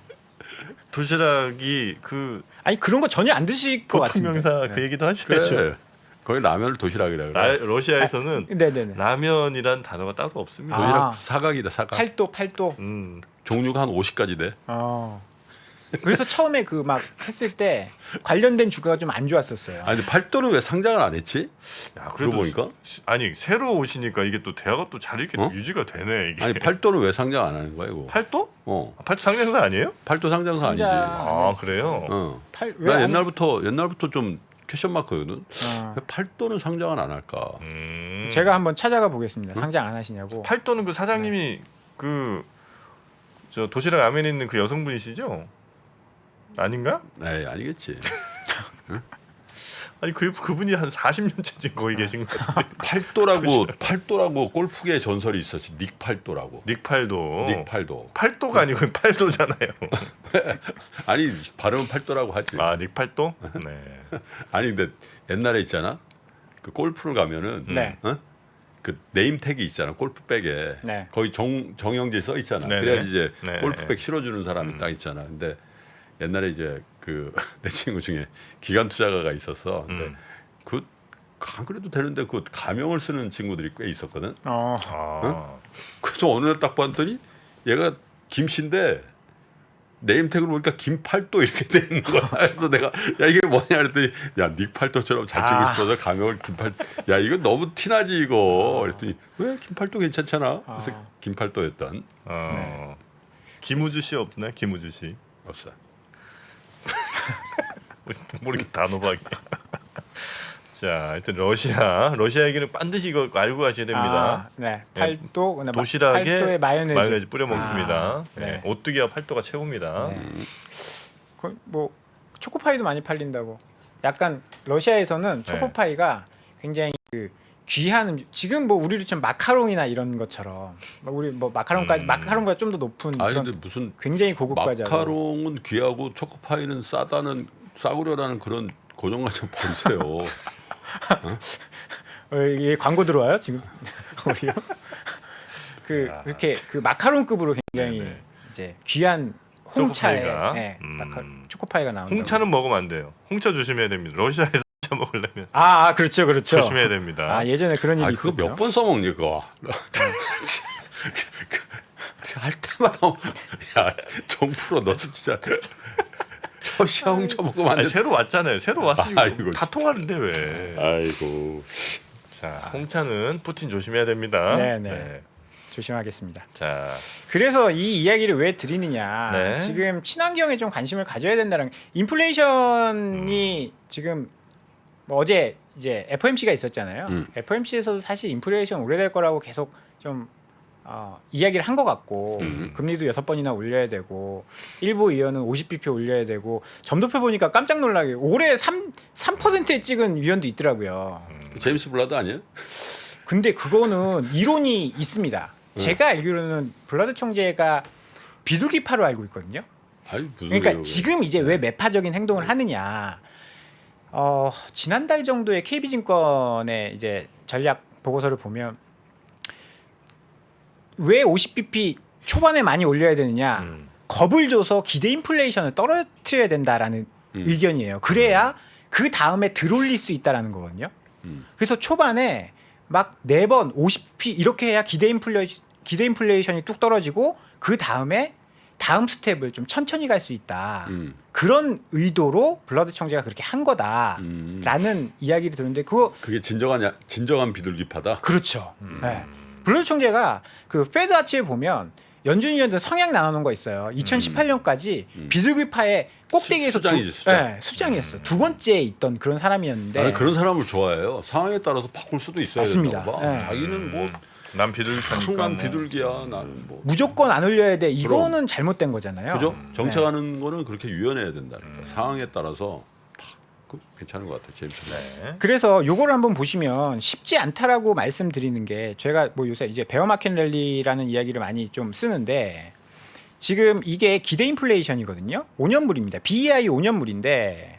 Speaker 1: 도시락이 그
Speaker 3: 아니 그런 거 전혀 안 드실 것 같은데.
Speaker 1: 보통명사 그 얘기도
Speaker 2: 그래.
Speaker 1: 하셔야죠.
Speaker 2: 거기 라면을 도시락이라 그래.
Speaker 1: 러시아에서는
Speaker 3: 네네네.
Speaker 1: 라면이란 단어가 따로 없습니다.
Speaker 2: 도시락
Speaker 3: 아.
Speaker 2: 사각이다 사각.
Speaker 3: 8도.
Speaker 2: 종류가 한 50가지 돼.
Speaker 3: 그래서 처음에 그 막 했을 때 관련된 주가가 좀 안 좋았었어요.
Speaker 2: 아니 근데 8도는 왜 상장을 안 했지?
Speaker 1: 야,
Speaker 2: 그러고 보니까
Speaker 1: 아니 새로 오시니까 이게 또 대화가 또 잘 이렇게
Speaker 2: 어?
Speaker 1: 유지가 되네 이게.
Speaker 2: 아니 8도는 왜 상장 안 하는 거야 이거?
Speaker 1: 8도?
Speaker 2: 어,
Speaker 1: 8도 상장사 아니에요?
Speaker 2: 8도 상장사 아니지.
Speaker 3: 상장.
Speaker 1: 아 그래요?
Speaker 2: 어.
Speaker 3: 왜
Speaker 2: 나
Speaker 3: 안-
Speaker 2: 옛날부터 좀 퀘션 마크거든.
Speaker 3: 어.
Speaker 2: 왜 8도는 상장을 안 할까?
Speaker 3: 제가 한번 찾아가 보겠습니다. 상장 안 하시냐고.
Speaker 1: 8도는 그 사장님이 그 저 도시락 라면에 있는 그 여성분이시죠? 아닌가?
Speaker 2: 에이 아니겠지.
Speaker 1: 아니 그분이 한 40년째 지금 거기 계신 것 같은데.
Speaker 2: 8도라고 골프계의 전설이 있었지. 닉 8도라고.
Speaker 1: 닉 8도.
Speaker 2: 닉 8도.
Speaker 1: 8도가 아니고 8도잖아요.
Speaker 2: 아니 발음은 8도라고 하지.
Speaker 1: 아, 닉 8도? 네.
Speaker 2: 아니 근데 옛날에 있잖아. 그 골프를 가면은
Speaker 3: 네.
Speaker 2: 어? 그 네임택이 있잖아. 골프백에
Speaker 3: 네.
Speaker 2: 거의 정영재 써 있잖아.
Speaker 1: 네네.
Speaker 2: 그래야지 이제
Speaker 1: 네.
Speaker 2: 골프백 실어주는 사람이 딱 있잖아. 근데 옛날에 이제 그 내 친구 중에 기관 투자가가 있었어. 근데 그 안 그래도 되는데 그 가명을 쓰는 친구들이 꽤 있었거든.
Speaker 1: 아.
Speaker 2: 그래서 어느 날 딱 봤더니 얘가 김씨인데 네임택을 보니까 김팔도 이렇게 돼 있는 거야. 그래서 내가 야 이게 뭐냐 그랬더니 야 닉팔도처럼 잘 찍고 싶어서 가명을 김팔. 야 이거 너무 티나지 이거. 그랬더니 왜 김팔도 괜찮잖아. 그래서 김팔도였던.
Speaker 1: 김우주 씨 없나? 김우주 씨.
Speaker 2: 없어.
Speaker 1: 모르게 단호박이. 자, 하여튼 러시아 얘기는 반드시 이거 알고 가셔야 됩니다.
Speaker 3: 네.
Speaker 1: 네.
Speaker 3: 8도. 근데
Speaker 1: 도시락에
Speaker 3: 8도에 마요네즈.
Speaker 1: 뿌려 먹습니다.
Speaker 3: 아,
Speaker 1: 네.
Speaker 3: 네.
Speaker 1: 오뚜기와 8도가 최고입니다.
Speaker 3: 네. 뭐 초코파이도 많이 팔린다고. 약간 러시아에서는
Speaker 1: 네.
Speaker 3: 초코파이가 굉장히 그 귀한 지금 뭐 우리로 치면 마카롱이나 이런 것처럼 우리 뭐 마카롱까지 마카롱보다 좀 더 높은
Speaker 2: 아니
Speaker 3: 그런
Speaker 2: 근데 무슨
Speaker 3: 굉장히 고급 과자.
Speaker 2: 마카롱은 귀하고 초코파이는 싸구려라는 그런 고정관념 버리세요.
Speaker 3: 이게 광고 들어와요 지금 우리요? 그렇게 그 마카롱급으로 굉장히
Speaker 1: 네네.
Speaker 3: 이제 귀한 홍차에
Speaker 1: 초코파이가?
Speaker 3: 네, 초코파이가 나온다.
Speaker 1: 홍차는 먹으면 안 돼요. 홍차 조심해야 됩니다. 러시아에서 홍차 먹으려면
Speaker 3: 그렇죠.
Speaker 1: 조심해야 됩니다.
Speaker 3: 예전에 그런 일이
Speaker 2: 아니 그거
Speaker 3: 있었죠.
Speaker 2: 몇 번 써먹니 그거. 할 때마다 야 정프로 너도 진짜 러시아 홍차 먹으면 안
Speaker 1: 아니,
Speaker 2: 돼.
Speaker 1: 새로 왔잖아요. 새로 왔으니까
Speaker 2: 아이고,
Speaker 1: 다
Speaker 2: 진짜.
Speaker 1: 통하는데 왜?
Speaker 2: 아이고.
Speaker 1: 자, 홍차는 푸틴 조심해야 됩니다.
Speaker 3: 네. 조심하겠습니다.
Speaker 1: 자,
Speaker 3: 그래서 이 이야기를 왜 드리느냐.
Speaker 1: 네.
Speaker 3: 지금 친환경에 좀 관심을 가져야 된다는 인플레이션이 지금 뭐 어제 이제 FOMC가 있었잖아요. FOMC에서도 사실 인플레이션 오래될 거라고 계속 좀 이야기를 한 것 같고 금리도 6번이나 올려야 되고 일부 위원은 50bp 올려야 되고 점도표 보니까 깜짝 놀라게 올해 3%에 찍은 위원도 있더라고요.
Speaker 2: 제임스 블라드 아니에요?
Speaker 3: 근데 그거는 이론이 있습니다. 제가 알기로는 블라드 총재가 비둘기파로 알고 있거든요.
Speaker 2: 아니 무슨
Speaker 3: 그러니까
Speaker 2: 소리예요,
Speaker 3: 지금 이제 왜 매파적인 행동을 하느냐. 지난달 정도에 KB증권의 이제 전략 보고서를 보면 왜 50bp 초반에 많이 올려야 되느냐. 겁을 줘서 기대 인플레이션을 떨어뜨려야 된다라는 의견이에요. 그래야 그 다음에 들올릴 수 있다라는 거거든요. 그래서 초반에 막 4번 50p 이렇게 해야 기대 인플레이션이 뚝 떨어지고 그 다음에 다음 스텝을 좀 천천히 갈 수 있다. 그런 의도로 블러드 청재가 그렇게 한 거다라는 이야기를 들었는데 그거
Speaker 2: 그게 진정한 비둘기파다.
Speaker 3: 그렇죠. 네. 블러드 청재가 그 페드 아치에 보면 연준이 위원들 성향 나누는 거 있어요. 2018년까지 비둘기파의 꼭대기에서
Speaker 2: 수장이지, 수장.
Speaker 3: 네, 수장이었어. 두 번째에 있던 그런 사람이었는데
Speaker 2: 나는 그런 사람을 좋아해요. 상황에 따라서 바꿀 수도 있어야
Speaker 3: 맞습니다.
Speaker 2: 된다고 봐.
Speaker 3: 네.
Speaker 2: 자기는 뭐
Speaker 1: 난 비둘기파니까.
Speaker 2: 순간
Speaker 1: 뭐.
Speaker 2: 비둘기야. 나는 뭐
Speaker 3: 무조건 안 올려야 돼. 이거는
Speaker 2: 그럼.
Speaker 3: 잘못된 거잖아요.
Speaker 2: 그죠?
Speaker 3: 네.
Speaker 2: 정책하는 거는 그렇게 유연해야 된다니까. 상황에 따라서 괜찮은 것 같아요. 제임스.
Speaker 1: 네.
Speaker 3: 그래서 요거를 한번 보시면 쉽지 않다라고 말씀드리는 게 제가 뭐 요새 이제 베어 마켓 랠리라는 이야기를 많이 좀 쓰는데 지금 이게 기대 인플레이션이거든요. 5년물입니다. BEI 5년물인데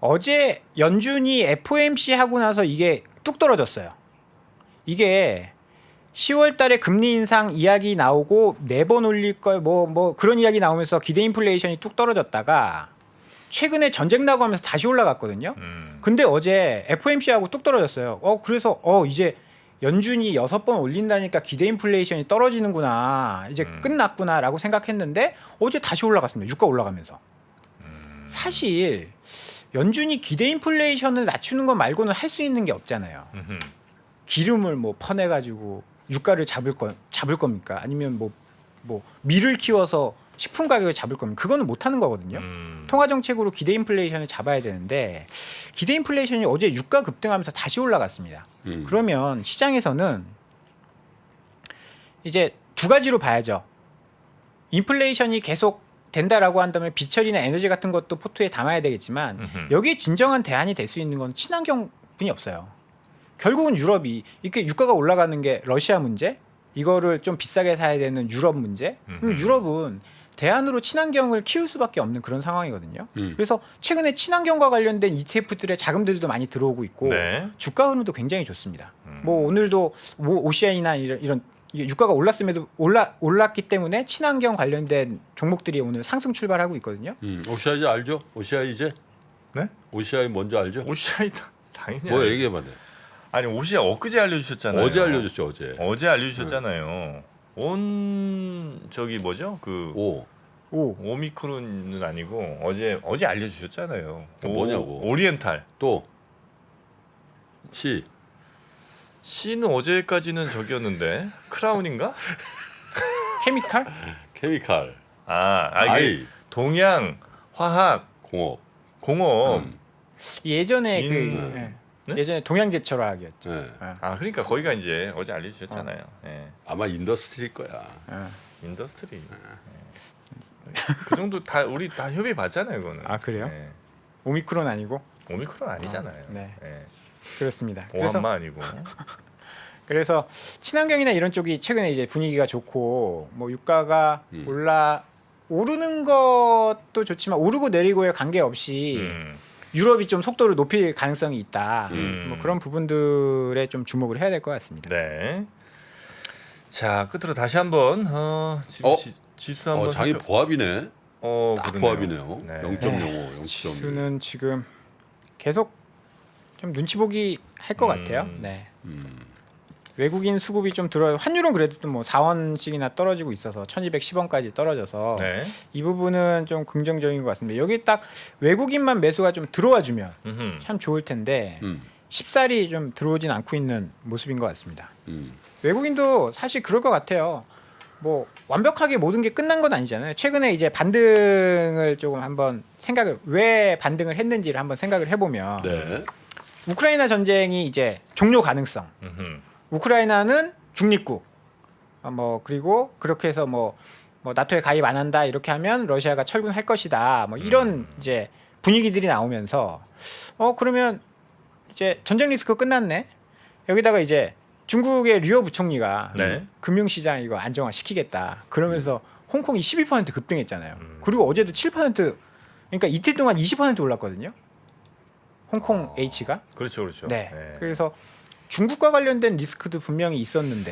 Speaker 3: 어제 연준이 FOMC 하고 나서 이게 뚝 떨어졌어요. 이게 10월 달에 금리 인상 이야기 나오고 4번 올릴 걸 뭐 그런 이야기 나오면서 기대 인플레이션이 뚝 떨어졌다가 최근에 전쟁 나고 하면서 다시 올라갔거든요. 근데 어제 FOMC하고 뚝 떨어졌어요. 그래서 이제 연준이 6번 올린다니까 기대 인플레이션이 떨어지는구나. 이제 끝났구나라고 생각했는데 어제 다시 올라갔습니다. 유가 올라가면서. 사실 연준이 기대 인플레이션을 낮추는 것 말고는 할 수 있는 게 없잖아요. 기름을 뭐 퍼내 가지고 유가를 잡을 겁니까? 아니면 뭐 밀을 키워서 식품 가격을 잡을 겁니까? 그거는 못 하는 거거든요. 통화 정책으로 기대 인플레이션을 잡아야 되는데 기대 인플레이션이 어제 유가 급등하면서 다시 올라갔습니다. 그러면 시장에서는 이제 두 가지로 봐야죠. 인플레이션이 계속 된다라고 한다면 비철이나 에너지 같은 것도 포트에 담아야 되겠지만 여기에 진정한 대안이 될 수 있는 건 친환경뿐이 없어요. 결국은 유럽이 이렇게 유가가 올라가는 게 러시아 문제, 이거를 좀 비싸게 사야 되는 유럽 문제. 그럼 유럽은 대안으로 친환경을 키울 수밖에 없는 그런 상황이거든요. 그래서 최근에 친환경과 관련된 ETF들의 자금들도 많이 들어오고 있고
Speaker 1: 네.
Speaker 3: 주가 흐름도 굉장히 좋습니다. 뭐 오늘도 뭐 OCI나 이런 이게 유가가 올랐음에도 올랐기 때문에 친환경 관련된 종목들이 오늘 상승 출발하고 있거든요.
Speaker 2: OCI 알죠? OCI 이제?
Speaker 1: 네?
Speaker 2: OCI 뭔지 알죠?
Speaker 1: 오시아이 당연히.
Speaker 2: 뭐
Speaker 1: 알죠.
Speaker 2: 얘기해봐. 네.
Speaker 1: 아니 오시아 엊그제 알려주셨잖아요.
Speaker 2: 어제 알려줬죠. 어제.
Speaker 1: 어제 알려주셨잖아요. 온 저기 뭐죠? 그
Speaker 2: 오.
Speaker 1: 오미크론은 아니고 어제 알려주셨잖아요.
Speaker 2: 그 뭐냐고.
Speaker 1: 오리엔탈.
Speaker 2: 또 C.
Speaker 1: C는 어제까지는 저기였는데 크라운인가?
Speaker 3: 케미칼?
Speaker 2: 케미칼.
Speaker 1: 이게
Speaker 2: I.
Speaker 1: 동양 화학
Speaker 2: 공업.
Speaker 1: 공업.
Speaker 3: 예전에
Speaker 1: 네?
Speaker 3: 예전에 동양제철화학이었죠.
Speaker 2: 네.
Speaker 1: 그러니까 거기가 이제 어제 알려주셨잖아요. 예.
Speaker 2: 아마 인더스트리일 거야.
Speaker 1: 인더스트리. 그 정도 다 우리 다 협의 받잖아요, 그거는.
Speaker 3: 아, 그래요?
Speaker 1: 예.
Speaker 3: 오미크론 아니고
Speaker 1: 오미크론 아니잖아요.
Speaker 3: 네.
Speaker 1: 예.
Speaker 3: 그렇습니다.
Speaker 1: 오한마 아니고.
Speaker 3: 그래서 친환경이나 이런 쪽이 최근에 이제 분위기가 좋고 뭐 유가가 오르는 것도 좋지만 오르고 내리고에 관계없이 유럽이 좀 속도를 높일 가능성이 있다. 뭐 그런 부분들에 좀 주목을 해야 될 것 같습니다.
Speaker 1: 네. 자 끝으로 다시 한번 지금 지수 한번
Speaker 2: 장이 보합이네. 딱
Speaker 1: 그러네요.
Speaker 2: 보합이네요.
Speaker 1: 네.
Speaker 2: 0.05, 0.1.
Speaker 3: 지수는 지금 계속 좀 눈치 보기 할 것 같아요. 네. 외국인 수급이 좀 들어요. 환율은 그래도 또 뭐 4원씩이나 떨어지고 있어서 1210원까지 떨어져서
Speaker 1: 네.
Speaker 3: 이 부분은 좀 긍정적인 것 같습니다. 여기 딱 외국인만 매수가 좀 들어와 주면 참 좋을 텐데 쉽사리 좀 들어오진 않고 있는 모습인 것 같습니다. 외국인도 사실 그럴 것 같아요. 뭐 완벽하게 모든 게 끝난 건 아니잖아요. 최근에 이제 반등을 조금 한번 왜 반등을 했는지를 한번 생각을 해보면
Speaker 2: 네.
Speaker 3: 우크라이나 전쟁이 이제 종료 가능성. 우크라이나는 중립국. 뭐 그리고 그렇게 해서 뭐 나토에 가입 안 한다 이렇게 하면 러시아가 철군할 것이다. 뭐 이런 이제 분위기들이 나오면서 그러면 이제 전쟁 리스크 끝났네. 여기다가 이제 중국의 류어 부총리가
Speaker 1: 네.
Speaker 3: 금융시장 이거 안정화 시키겠다. 그러면서 홍콩이 12% 급등했잖아요. 그리고 어제도 7% 그러니까 이틀 동안 20% 올랐거든요. 홍콩 H가.
Speaker 1: 그렇죠.
Speaker 3: 네. 그래서 중국과 관련된 리스크도 분명히 있었는데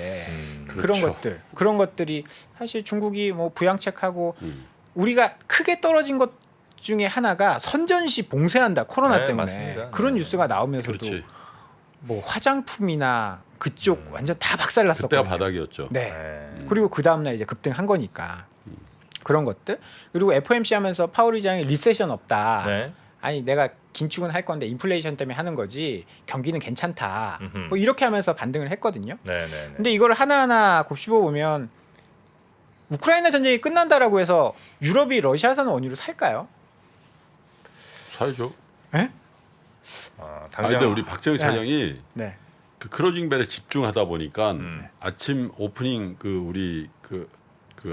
Speaker 2: 그렇죠.
Speaker 3: 그런 것들이 사실 중국이 뭐 부양책하고 우리가 크게 떨어진 것 중에 하나가 선전시 봉쇄한다 코로나
Speaker 1: 네,
Speaker 3: 때문에
Speaker 1: 맞습니다.
Speaker 3: 그런
Speaker 1: 네.
Speaker 3: 뉴스가 나오면서도
Speaker 2: 그렇지.
Speaker 3: 뭐 화장품이나 그쪽 완전 다 박살났었거든요.
Speaker 2: 그때가 바닥이었죠.
Speaker 3: 네.
Speaker 1: 네.
Speaker 3: 그리고 그 다음 날 이제 급등한 거니까. 그런 것들. 그리고 FOMC 하면서 파월 의장이 리세션 없다.
Speaker 1: 네.
Speaker 3: 아니 내가 긴축은 할 건데 인플레이션 때문에 하는 거지 경기는 괜찮다.
Speaker 1: 음흠.
Speaker 3: 뭐 이렇게 하면서 반등을 했거든요.
Speaker 1: 네, 네, 네.
Speaker 3: 근데 이걸 하나하나 곱씹어 보면 우크라이나 전쟁이 끝난다라고 해서 유럽이 러시아산 원유를 살까요?
Speaker 2: 사야죠.
Speaker 3: 에?
Speaker 1: 아,
Speaker 2: 아니 근데 우리 박정희
Speaker 3: 네.
Speaker 2: 사장이
Speaker 3: 네.
Speaker 2: 그 크로징 벨에 집중하다 보니까
Speaker 1: 음.
Speaker 2: 아침 오프닝 우리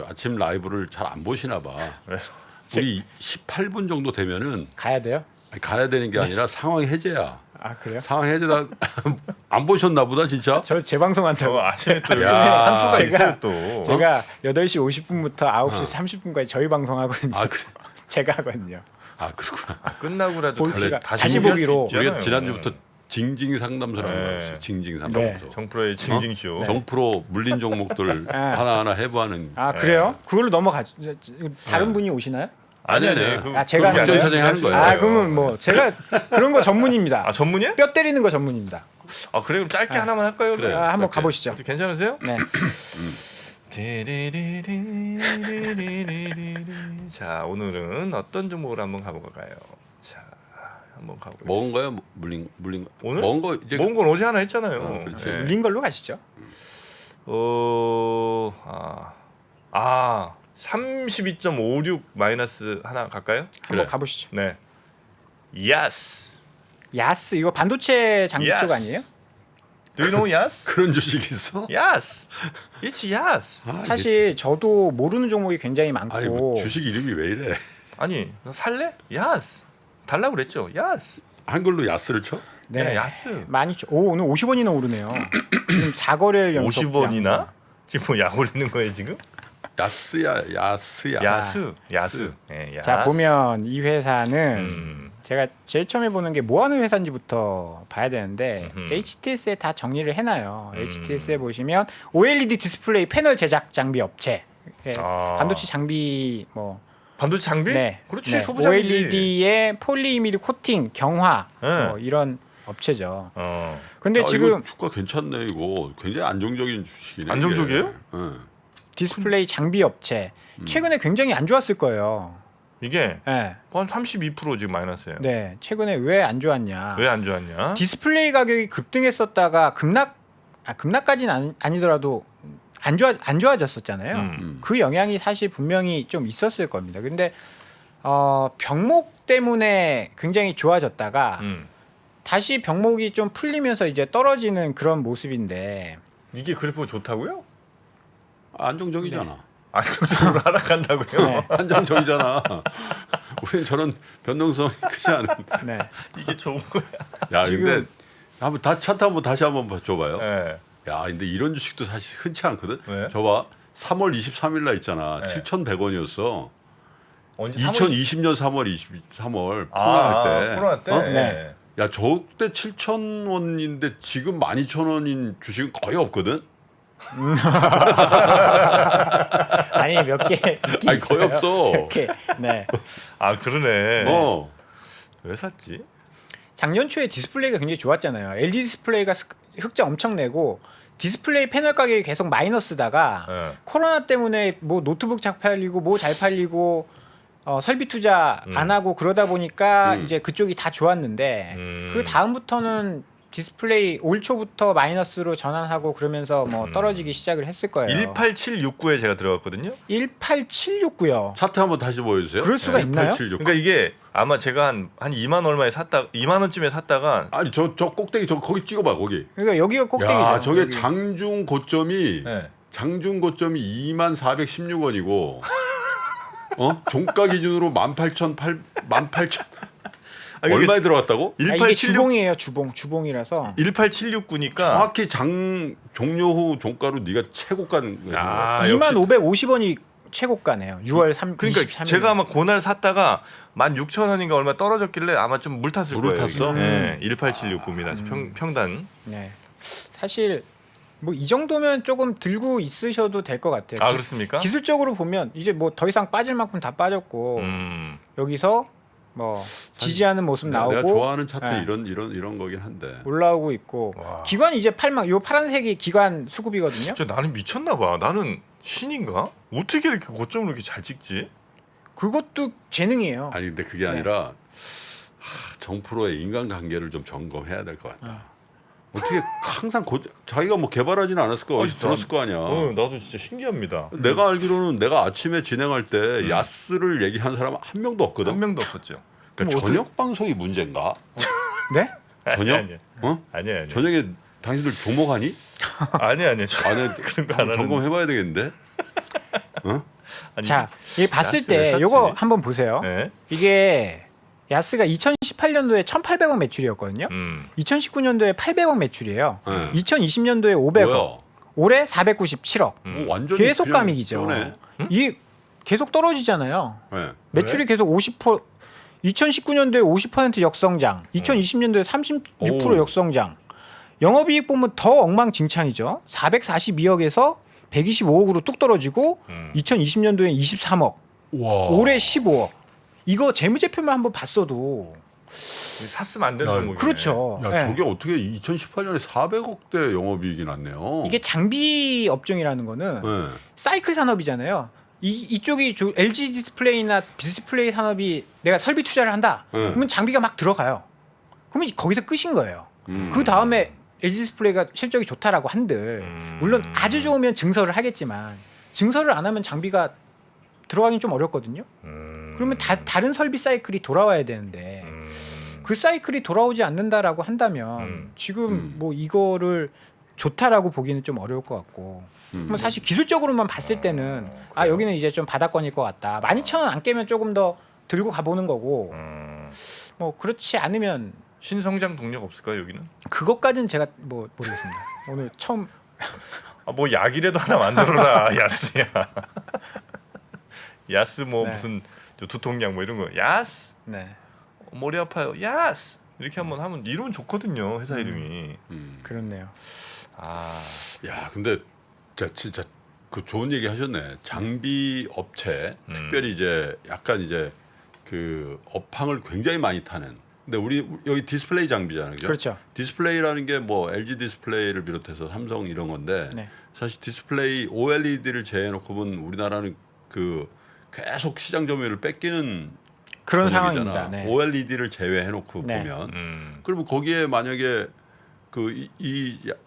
Speaker 2: 아침 라이브를 잘 안 보시나 봐.
Speaker 1: 그래서
Speaker 2: 우리 18분 정도 되면은
Speaker 3: 가야 돼요?
Speaker 2: 아니, 가야 되는 게 아니라 상황 해제야.
Speaker 3: 아 그래요?
Speaker 2: 상황 해제다 안 보셨나 보다 진짜.
Speaker 3: 저 재방송한다고.
Speaker 1: 아침에 또
Speaker 2: 야,
Speaker 1: 한투가
Speaker 3: 제가-
Speaker 1: 있어요 또.
Speaker 3: 제가 8시 50분부터 9시 30분까지 저희 방송하거든요.
Speaker 2: 아 그래.
Speaker 3: 제가 하거든요.
Speaker 2: 아 그렇구나.
Speaker 1: 끝나고라도
Speaker 3: 볼스가
Speaker 1: 다시
Speaker 3: 다시
Speaker 1: 보기할
Speaker 3: 보기로.
Speaker 1: 수 있잖아요.
Speaker 2: 우리가 지난주부터 징징 상담소라는
Speaker 1: 네.
Speaker 2: 거 있어요. 징징 상담소.
Speaker 1: 정프로의 징징쇼.
Speaker 2: 정프로 물린 종목들
Speaker 3: 아.
Speaker 2: 하나하나 해부하는.
Speaker 3: 아 그래요? 그걸로 넘어가죠. 다른
Speaker 2: 네.
Speaker 3: 분이 오시나요?
Speaker 1: 아니 아니.
Speaker 2: 아니,
Speaker 3: 아, 제가
Speaker 1: 그건
Speaker 3: 박정희
Speaker 2: 사장이 하는 거예요.
Speaker 3: 아 그러면 뭐 제가 그런 거 전문입니다.
Speaker 1: 아 전문이야?
Speaker 3: 뼈 때리는 거 전문입니다.
Speaker 1: 아 그래 그럼 짧게 하나만 할까요?
Speaker 2: 그래.
Speaker 3: 아, 한번
Speaker 2: 짧게.
Speaker 3: 가보시죠.
Speaker 1: 어떻게 괜찮으세요?
Speaker 3: 네.
Speaker 1: 자 오늘은 어떤 종목으로 한번 가볼까요? 자 한번 가보겠습니다.
Speaker 2: 먹은 거야? 물린 거.
Speaker 1: 오늘?
Speaker 2: 먹은 거 이제
Speaker 1: 먹은 건 어제 하나 했잖아요.
Speaker 2: 어, 그렇지.
Speaker 1: 네.
Speaker 3: 물린 걸로 가시죠.
Speaker 1: 32.56 마이너스 하나 갈까요?
Speaker 3: 한번
Speaker 2: 그래.
Speaker 3: 가보시죠.
Speaker 1: 네. 야스.
Speaker 3: 야스 이거 반도체 장비
Speaker 1: Yes.
Speaker 3: 쪽 아니에요?
Speaker 1: Do you know 야스?
Speaker 2: 그런 주식 있어?
Speaker 1: 야스. It's 야스.
Speaker 2: 아,
Speaker 3: 사실 저도 모르는 종목이 굉장히 많고
Speaker 2: 아니 뭐 주식 이름이 왜 이래?
Speaker 1: 아니 살래? 야스. 달라고 그랬죠. 야스.
Speaker 2: 한글로 야스를 쳐?
Speaker 1: 네, 야스.
Speaker 3: 많이 오 오늘 50원이나 오르네요. 지금 4거래일 연속
Speaker 1: 50원이나? 지금 뭐 약 올리는 거예요 지금?
Speaker 2: 야스야 야스야.
Speaker 1: 야스. 야스. 네, 야스.
Speaker 3: 자 보면 이 회사는
Speaker 1: 음.
Speaker 3: 제가 제일 처음에 보는 게 뭐 하는 회사인지부터 봐야 되는데
Speaker 1: 음흠.
Speaker 3: HTS에 다 정리를 해놔요.
Speaker 1: 음.
Speaker 3: HTS에 보시면 OLED 디스플레이 패널 제작 장비 업체, 예,
Speaker 1: 아.
Speaker 3: 반도체 장비 뭐
Speaker 1: 반도체 장비?
Speaker 3: 네,
Speaker 1: 그렇지
Speaker 3: 네.
Speaker 1: 소부장이지.
Speaker 3: OLED의 폴리이미드 코팅, 경화
Speaker 1: 네.
Speaker 3: 뭐 이런 업체죠.
Speaker 1: 어.
Speaker 3: 근데
Speaker 2: 야,
Speaker 3: 지금
Speaker 2: 이거 주가 괜찮네 이거. 굉장히 안정적인 주식이네.
Speaker 1: 안정적이에요?
Speaker 2: 이게. 응.
Speaker 3: 디스플레이 장비 업체
Speaker 1: 음.
Speaker 3: 최근에 굉장히 안 좋았을 거예요.
Speaker 1: 이게
Speaker 3: 네,
Speaker 1: 한 32% 지금 마이너스예요.
Speaker 3: 네. 최근에 왜 안 좋았냐?
Speaker 1: 왜 안 좋았냐?
Speaker 3: 디스플레이 가격이 급등했었다가 급락까지는 아니더라도 안 좋아졌었잖아요. 그 영향이 사실 분명히 좀 있었을 겁니다. 근데 병목 때문에 굉장히 좋아졌다가 다시 병목이 좀 풀리면서 이제 떨어지는 그런 모습인데
Speaker 1: 이게 그래프가 좋다고요?
Speaker 2: 안정적이잖아.
Speaker 1: 안정적으로 하락한다고요?
Speaker 3: 네.
Speaker 2: 안정적이잖아. 우리는 저런 변동성이 크지 않은.
Speaker 3: 네.
Speaker 1: 이게 좋은 거야?
Speaker 2: 야
Speaker 3: 지금-
Speaker 2: 근데 한번 차트 한번 다시 한번 줘봐요.
Speaker 1: 네.
Speaker 2: 야 근데 이런 주식도 사실 흔치 않거든.
Speaker 1: 왜?
Speaker 2: 저봐 3월 23일 날 있잖아.
Speaker 1: 네.
Speaker 2: 7,100원이었어.
Speaker 1: 언제
Speaker 2: 2020년 3월 23월 코로나
Speaker 1: 아,
Speaker 2: 할 때.
Speaker 1: 코로나 때.
Speaker 2: 어?
Speaker 3: 네.
Speaker 2: 야 저때 7,000원인데 지금 12,000원인 주식은 거의 없거든.
Speaker 3: 아니 몇 개
Speaker 2: 아니 거의 없어.
Speaker 3: 몇 개. 네.
Speaker 1: 아 그러네.
Speaker 2: 어.
Speaker 1: 왜 샀지?
Speaker 3: 작년 초에 디스플레이가 굉장히 좋았잖아요. LG 디스플레이가 흑자 엄청 내고 디스플레이 패널 가격이 계속 마이너스다가
Speaker 1: 네.
Speaker 3: 코로나 때문에 뭐 노트북 잘 팔리고 뭐 잘 팔리고 설비 투자 안 하고 그러다 보니까 이제 그쪽이 다 좋았는데 그 다음부터는 디스플레이 올 초부터 마이너스로 전환하고 그러면서 뭐 떨어지기 시작을 했을 거예요.
Speaker 1: 18769에 제가 들어갔거든요.
Speaker 3: 18769요.
Speaker 2: 차트 한번 다시 보여주세요.
Speaker 3: 그럴 수가 있나요?
Speaker 2: 1876.
Speaker 1: 그러니까 이게 아마 제가 한 2만 얼마에 2만 원쯤에 샀다가
Speaker 2: 아니 저 꼭대기 저 거기 찍어봐 거기.
Speaker 3: 그러니까 여기가 꼭대기죠.
Speaker 2: 야 저게
Speaker 3: 여기.
Speaker 2: 장중 고점이
Speaker 1: 네.
Speaker 2: 24,416원이고 종가 기준으로 18,000
Speaker 1: 이게
Speaker 2: 얼마에 들어갔다고?
Speaker 3: 이게
Speaker 1: 18769
Speaker 3: 주봉이에요. 주봉이라서
Speaker 1: 18769니까
Speaker 2: 정확히 장 종료 후 종가로 네가 최고가는 거야.
Speaker 1: 아,
Speaker 3: 25,550원이 최고가네요. 6월 3
Speaker 1: 그러니까
Speaker 3: 23일.
Speaker 1: 제가 아마 그날 샀다가 16,000원인가 얼마 떨어졌길래 아마 좀 물 탔을
Speaker 2: 물을
Speaker 1: 거예요.
Speaker 2: 탔어?
Speaker 1: 네, 18769입니다. 평단.
Speaker 3: 네. 사실 뭐 이 정도면 조금 들고 있으셔도 될 것 같아요.
Speaker 1: 아 그렇습니까?
Speaker 3: 기술적으로 보면 이제 뭐 더 이상 빠질 만큼 다 빠졌고 여기서 뭐 지지하는 모습 나오고
Speaker 2: 내가 좋아하는 차트
Speaker 3: 네.
Speaker 2: 이런 거긴 한데.
Speaker 3: 올라오고 있고
Speaker 1: 와.
Speaker 3: 기관 이제 요 파란색이 기관 수급이거든요.
Speaker 1: 나는 미쳤나 봐. 나는 신인가? 어떻게 이렇게 고점을 이렇게 잘 찍지?
Speaker 3: 그것도 재능이에요.
Speaker 2: 아니 근데 그게 아니라 정프로의 인간관계를 좀 점검해야 될 것 같다. 어떻게 항상 자기가 뭐 개발하지는 않았을 거 어디서 들었을 거 아니야.
Speaker 1: 나도 진짜 신기합니다.
Speaker 2: 내가 알기로는 내가 아침에 진행할 때 야스를 얘기한 사람 한 명도 없거든.
Speaker 1: 한 명도 없었죠.
Speaker 2: 그러니까 저녁 방송이 문제인가?
Speaker 3: 네?
Speaker 2: 저녁?
Speaker 1: 아니야.
Speaker 2: 어?
Speaker 1: 아니야.
Speaker 2: 저녁에 당신들 조목하니?
Speaker 1: 아니야.
Speaker 2: 안에
Speaker 1: 그런 거 안 하는데.
Speaker 2: 점검해봐야 되겠는데. 어?
Speaker 1: 아니,
Speaker 3: 자, 이 봤을
Speaker 1: 야스를
Speaker 3: 때
Speaker 1: 샀지.
Speaker 3: 요거 한번 보세요.
Speaker 1: 네.
Speaker 3: 이게 야스가 2018년도에 1,800억 매출이었거든요. 2019년도에 800억 매출이에요.
Speaker 2: 네.
Speaker 3: 2020년도에 500억.
Speaker 2: 뭐야?
Speaker 3: 올해 497억.
Speaker 2: 뭐 완전히
Speaker 3: 계속
Speaker 2: 그냥
Speaker 3: 감익이죠.
Speaker 2: 쩌네.
Speaker 3: 이 계속 떨어지잖아요.
Speaker 2: 네.
Speaker 3: 매출이 계속 50% 2019년도에 50% 역성장, 2020년도에 36%
Speaker 2: 오.
Speaker 3: 역성장. 영업이익 보면 더 엉망진창이죠. 442억에서 125억으로 뚝 떨어지고 2020년도에 23억,
Speaker 2: 와.
Speaker 3: 올해 15억. 이거 재무제표만 한번 봤어도
Speaker 1: 샀으면 안 되는
Speaker 2: 야,
Speaker 1: 종목이네.
Speaker 3: 그렇죠.
Speaker 2: 야,
Speaker 3: 예.
Speaker 2: 저게 어떻게 2018년에 400억대 영업이익이 났네요.
Speaker 3: 이게 장비 업종이라는 거는
Speaker 2: 네.
Speaker 3: 사이클 산업이잖아요. 이쪽이 LG 디스플레이나 디스플레이 산업이 내가 설비 투자를 한다.
Speaker 2: 네.
Speaker 3: 그러면 장비가 막 들어가요. 그러면 거기서 끝인 거예요.
Speaker 2: 음.
Speaker 3: 그 다음에 LG 디스플레이가 실적이 좋다라고 한들 물론 아주 좋으면 증설을 하겠지만 증설을 안 하면 장비가 들어가긴 좀 어렵거든요. 그러면 다른 설비 사이클이 돌아와야 되는데 그 사이클이 돌아오지 않는다라고 한다면 지금 뭐 이거를 좋다라고 보기는 좀 어려울 것 같고 뭐 사실 기술적으로만 봤을 때는 아 여기는 이제 좀 바닥권일 것 같다. 12,000원 안 깨면 조금 더 들고 가보는 거고 뭐 그렇지 않으면
Speaker 1: 신성장 동력 없을까요 여기는?
Speaker 3: 그것까지는 제가 뭐 모르겠습니다. 오늘 처음
Speaker 1: 뭐 약이라도 하나 만들어라 야스야. 야스 뭐
Speaker 3: 네.
Speaker 1: 무슨 두통약 뭐 이런 거 야스
Speaker 3: 네
Speaker 1: 머리 아파요 야스 이렇게 한번 하면 이름은 좋거든요 회사 이름이.
Speaker 3: 그렇네요.
Speaker 2: 야, 근데 진짜 그 좋은 얘기 하셨네. 장비 업체 특별히 이제 약간 이제 그 업황을 굉장히 많이 타는. 근데 우리 여기 디스플레이 장비잖아요, 그죠?
Speaker 3: 그렇죠.
Speaker 2: 디스플레이라는 게 뭐 LG 디스플레이를 비롯해서 삼성 이런 건데
Speaker 3: 네.
Speaker 2: 사실 디스플레이 OLED를 제해놓고 보면 우리나라는 그 계속 시장 점유율을 뺏기는
Speaker 3: 그런
Speaker 2: 분위기잖아.
Speaker 3: 상황입니다. 네.
Speaker 2: OLED를 제외해놓고
Speaker 3: 네.
Speaker 2: 보면 그러면 거기에 만약에 그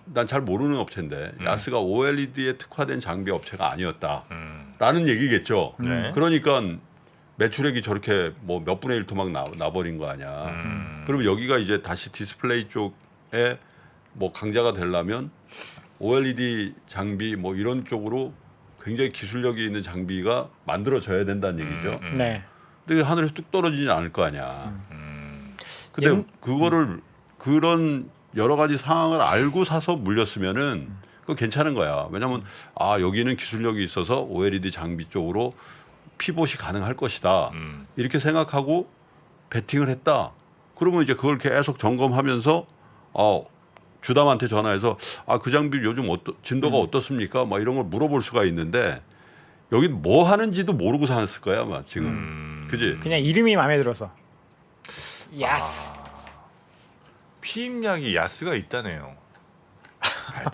Speaker 2: 난 잘 모르는 업체인데 야스가 OLED에 특화된 장비 업체가 아니었다라는 얘기겠죠.
Speaker 1: 네.
Speaker 2: 그러니까 매출액이 저렇게 뭐 몇 분의 1 토막 나버린 거 아니야. 그러면 여기가 이제 다시 디스플레이 쪽에 뭐 강자가 되려면 OLED 장비 뭐 이런 쪽으로 굉장히 기술력이 있는 장비가 만들어져야 된다는 얘기죠.
Speaker 3: 네.
Speaker 2: 근데 하늘에서 뚝 떨어지진 않을 거 아니야. 근데 그거를 그런 여러 가지 상황을 알고 사서 물렸으면은 그거 괜찮은 거야. 왜냐하면 아 여기는 기술력이 있어서 OLED 장비 쪽으로 피봇이 가능할 것이다. 이렇게 생각하고 베팅을 했다. 그러면 이제 그걸 계속 점검하면서 주담한테 전화해서 그 장비 요즘 진도가 어떻습니까? 막 이런 걸 물어볼 수가 있는데 여기 뭐 하는지도 모르고 살았을 거야 아마 지금. 그지?
Speaker 3: 그냥 이름이 마음에 들어서 야스.
Speaker 1: 피임약이 야스가 있다네요.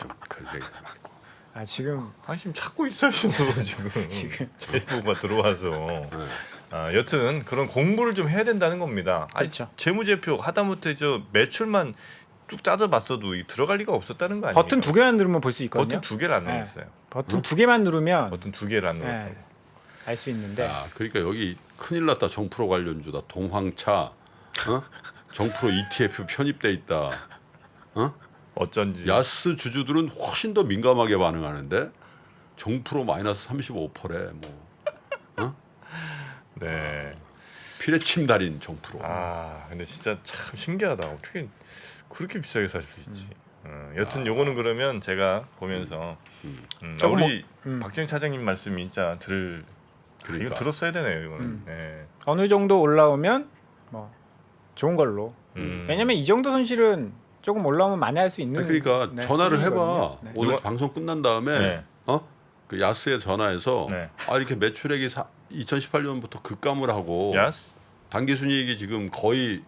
Speaker 2: 좀 그게 말고.
Speaker 3: 지금
Speaker 1: 지금 찾고 있어요 지금 제보가 들어와서. 여튼 그런 공부를 좀 해야 된다는 겁니다.
Speaker 3: 그렇죠.
Speaker 1: 재무제표 하다못해 저 매출만 쭉 따져봤어도 들어갈 리가 없었다는 거 아니에요?
Speaker 3: 버튼 두 개만 누르면 볼 수 있거든요.
Speaker 1: 버튼 두 개를 안
Speaker 3: 네.
Speaker 1: 눌렀어요.
Speaker 3: 버튼 두 개만 누르면
Speaker 1: 버튼 두 개를 안 눌렀다고.
Speaker 3: 알 수 있는데
Speaker 2: 그러니까 여기 큰일 났다. 정프로 관련주다. 동황차. 정프로 ETF 편입돼 있다.
Speaker 1: 어쩐지.
Speaker 2: 야스 주주들은 훨씬 더 민감하게 반응하는데 정프로 마이너스 35%래. 뭐
Speaker 1: 네.
Speaker 2: 피레침 달인 정프로.
Speaker 1: 근데 진짜 참 신기하다. 어떻게 그렇게 비싸게 살 수 있지? 여튼 요거는 그러면 제가 보면서
Speaker 3: 저거
Speaker 1: 우리 박재영 차장님 말씀이 진짜
Speaker 2: 그러니까.
Speaker 1: 이거 들었어야 되네요. 이거는. 네.
Speaker 3: 어느 정도 올라오면 뭐 좋은 걸로. 왜냐면 이 정도 손실은 조금 올라오면 만회할 수 있는.
Speaker 2: 그러니까
Speaker 3: 네,
Speaker 2: 전화를 해봐.
Speaker 3: 수준이거든요. 네.
Speaker 2: 오늘
Speaker 1: 누가-
Speaker 2: 방송 끝난 다음에
Speaker 1: 네.
Speaker 2: 그 야스에 전화해서
Speaker 1: 네.
Speaker 2: 이렇게 매출액이 2018년부터 급감을 하고
Speaker 1: 야스?
Speaker 2: 당기순이익이 지금 거의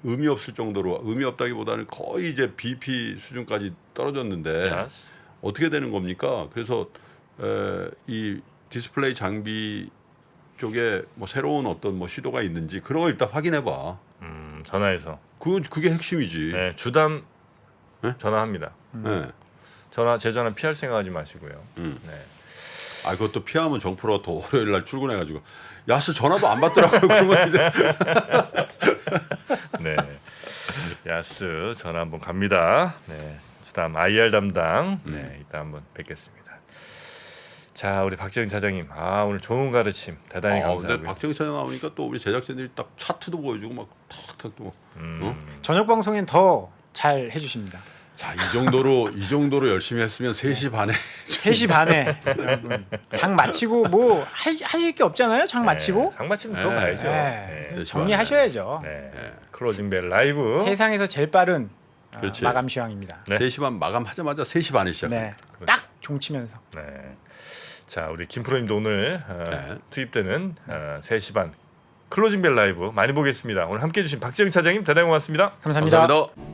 Speaker 2: 의미 없을 정도로 의미 없다기보다는 거의 이제 BP 수준까지 떨어졌는데
Speaker 1: 야스?
Speaker 2: 어떻게 되는 겁니까? 그래서 이 디스플레이 장비 쪽에 뭐 새로운 어떤 뭐 시도가 있는지 그런 걸 일단 확인해봐.
Speaker 1: 전화해서.
Speaker 2: 그게 핵심이지.
Speaker 1: 네, 주담
Speaker 2: 네?
Speaker 1: 전화합니다.
Speaker 2: 네.
Speaker 1: 제 전화 피할 생각하지 마시고요. 네.
Speaker 2: 아 그것도 피하면 정프로가 또 월요일 날 출근해가지고 야스 전화도 안 받더라고요. 그런 건데.
Speaker 1: 네. 야스 전화 한번 갑니다. 네. 주담 IR 담당. 네, 이따 한번 뵙겠습니다. 자, 우리 박재영 차장님. 오늘 좋은 가르침 대단히
Speaker 2: 근데
Speaker 1: 감사하고요.
Speaker 2: 박정희 차장 나오니까 또 우리 제작진들이 딱 차트도 보여주고 막 탁탁 또.
Speaker 3: 저녁 방송엔 더 잘 해주십니다.
Speaker 2: 자, 이 정도로 열심히 했으면 3시 반에
Speaker 3: 3시 반에 여러분 장 마치고 뭐 하실 게 없잖아요. 장 마치고
Speaker 1: 장 마치면 들어가야죠.
Speaker 3: 네.
Speaker 1: 네.
Speaker 3: 정리하셔야죠.
Speaker 1: 네. 클로징 벨 라이브.
Speaker 3: 세상에서 제일 빠른
Speaker 2: 그렇지.
Speaker 3: 마감 시황입니다.
Speaker 1: 네.
Speaker 2: 3시 반 마감하자마자 3시 반에 시작합니다.
Speaker 3: 네. 딱 종치면서.
Speaker 1: 네. 자, 우리 김프로님도 오늘
Speaker 2: 네.
Speaker 1: 투입되는 3시 반 클로징 벨 라이브 많이 보겠습니다. 오늘 함께해 주신 박재영 차장님 대단히 고맙습니다.
Speaker 3: 감사합니다.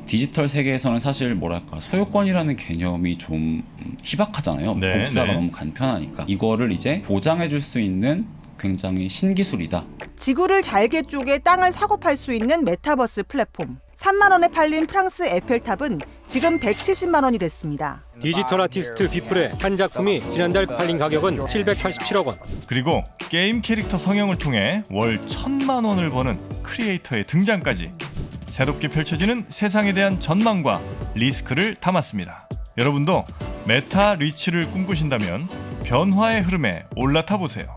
Speaker 4: 디지털 세계에서는 사실 뭐랄까 소유권이라는 개념이 좀 희박하잖아요.
Speaker 1: 네,
Speaker 4: 복사가
Speaker 1: 네.
Speaker 4: 너무 간편하니까 이거를 이제 보장해줄 수 있는 굉장히 신기술이다.
Speaker 5: 지구를 잘게 쪼개 땅을 사고 팔 수 있는 메타버스 플랫폼. 3만 원에 팔린 프랑스 에펠탑은 지금 170만 원이 됐습니다.
Speaker 6: 디지털 아티스트 비플의 한 작품이 지난달 팔린 가격은 787억 원.
Speaker 1: 그리고 게임 캐릭터 성형을 통해 월 1,000만 원을 버는 크리에이터의 등장까지 새롭게 펼쳐지는 세상에 대한 전망과 리스크를 담았습니다. 여러분도 메타 리치를 꿈꾸신다면 변화의 흐름에 올라타 보세요.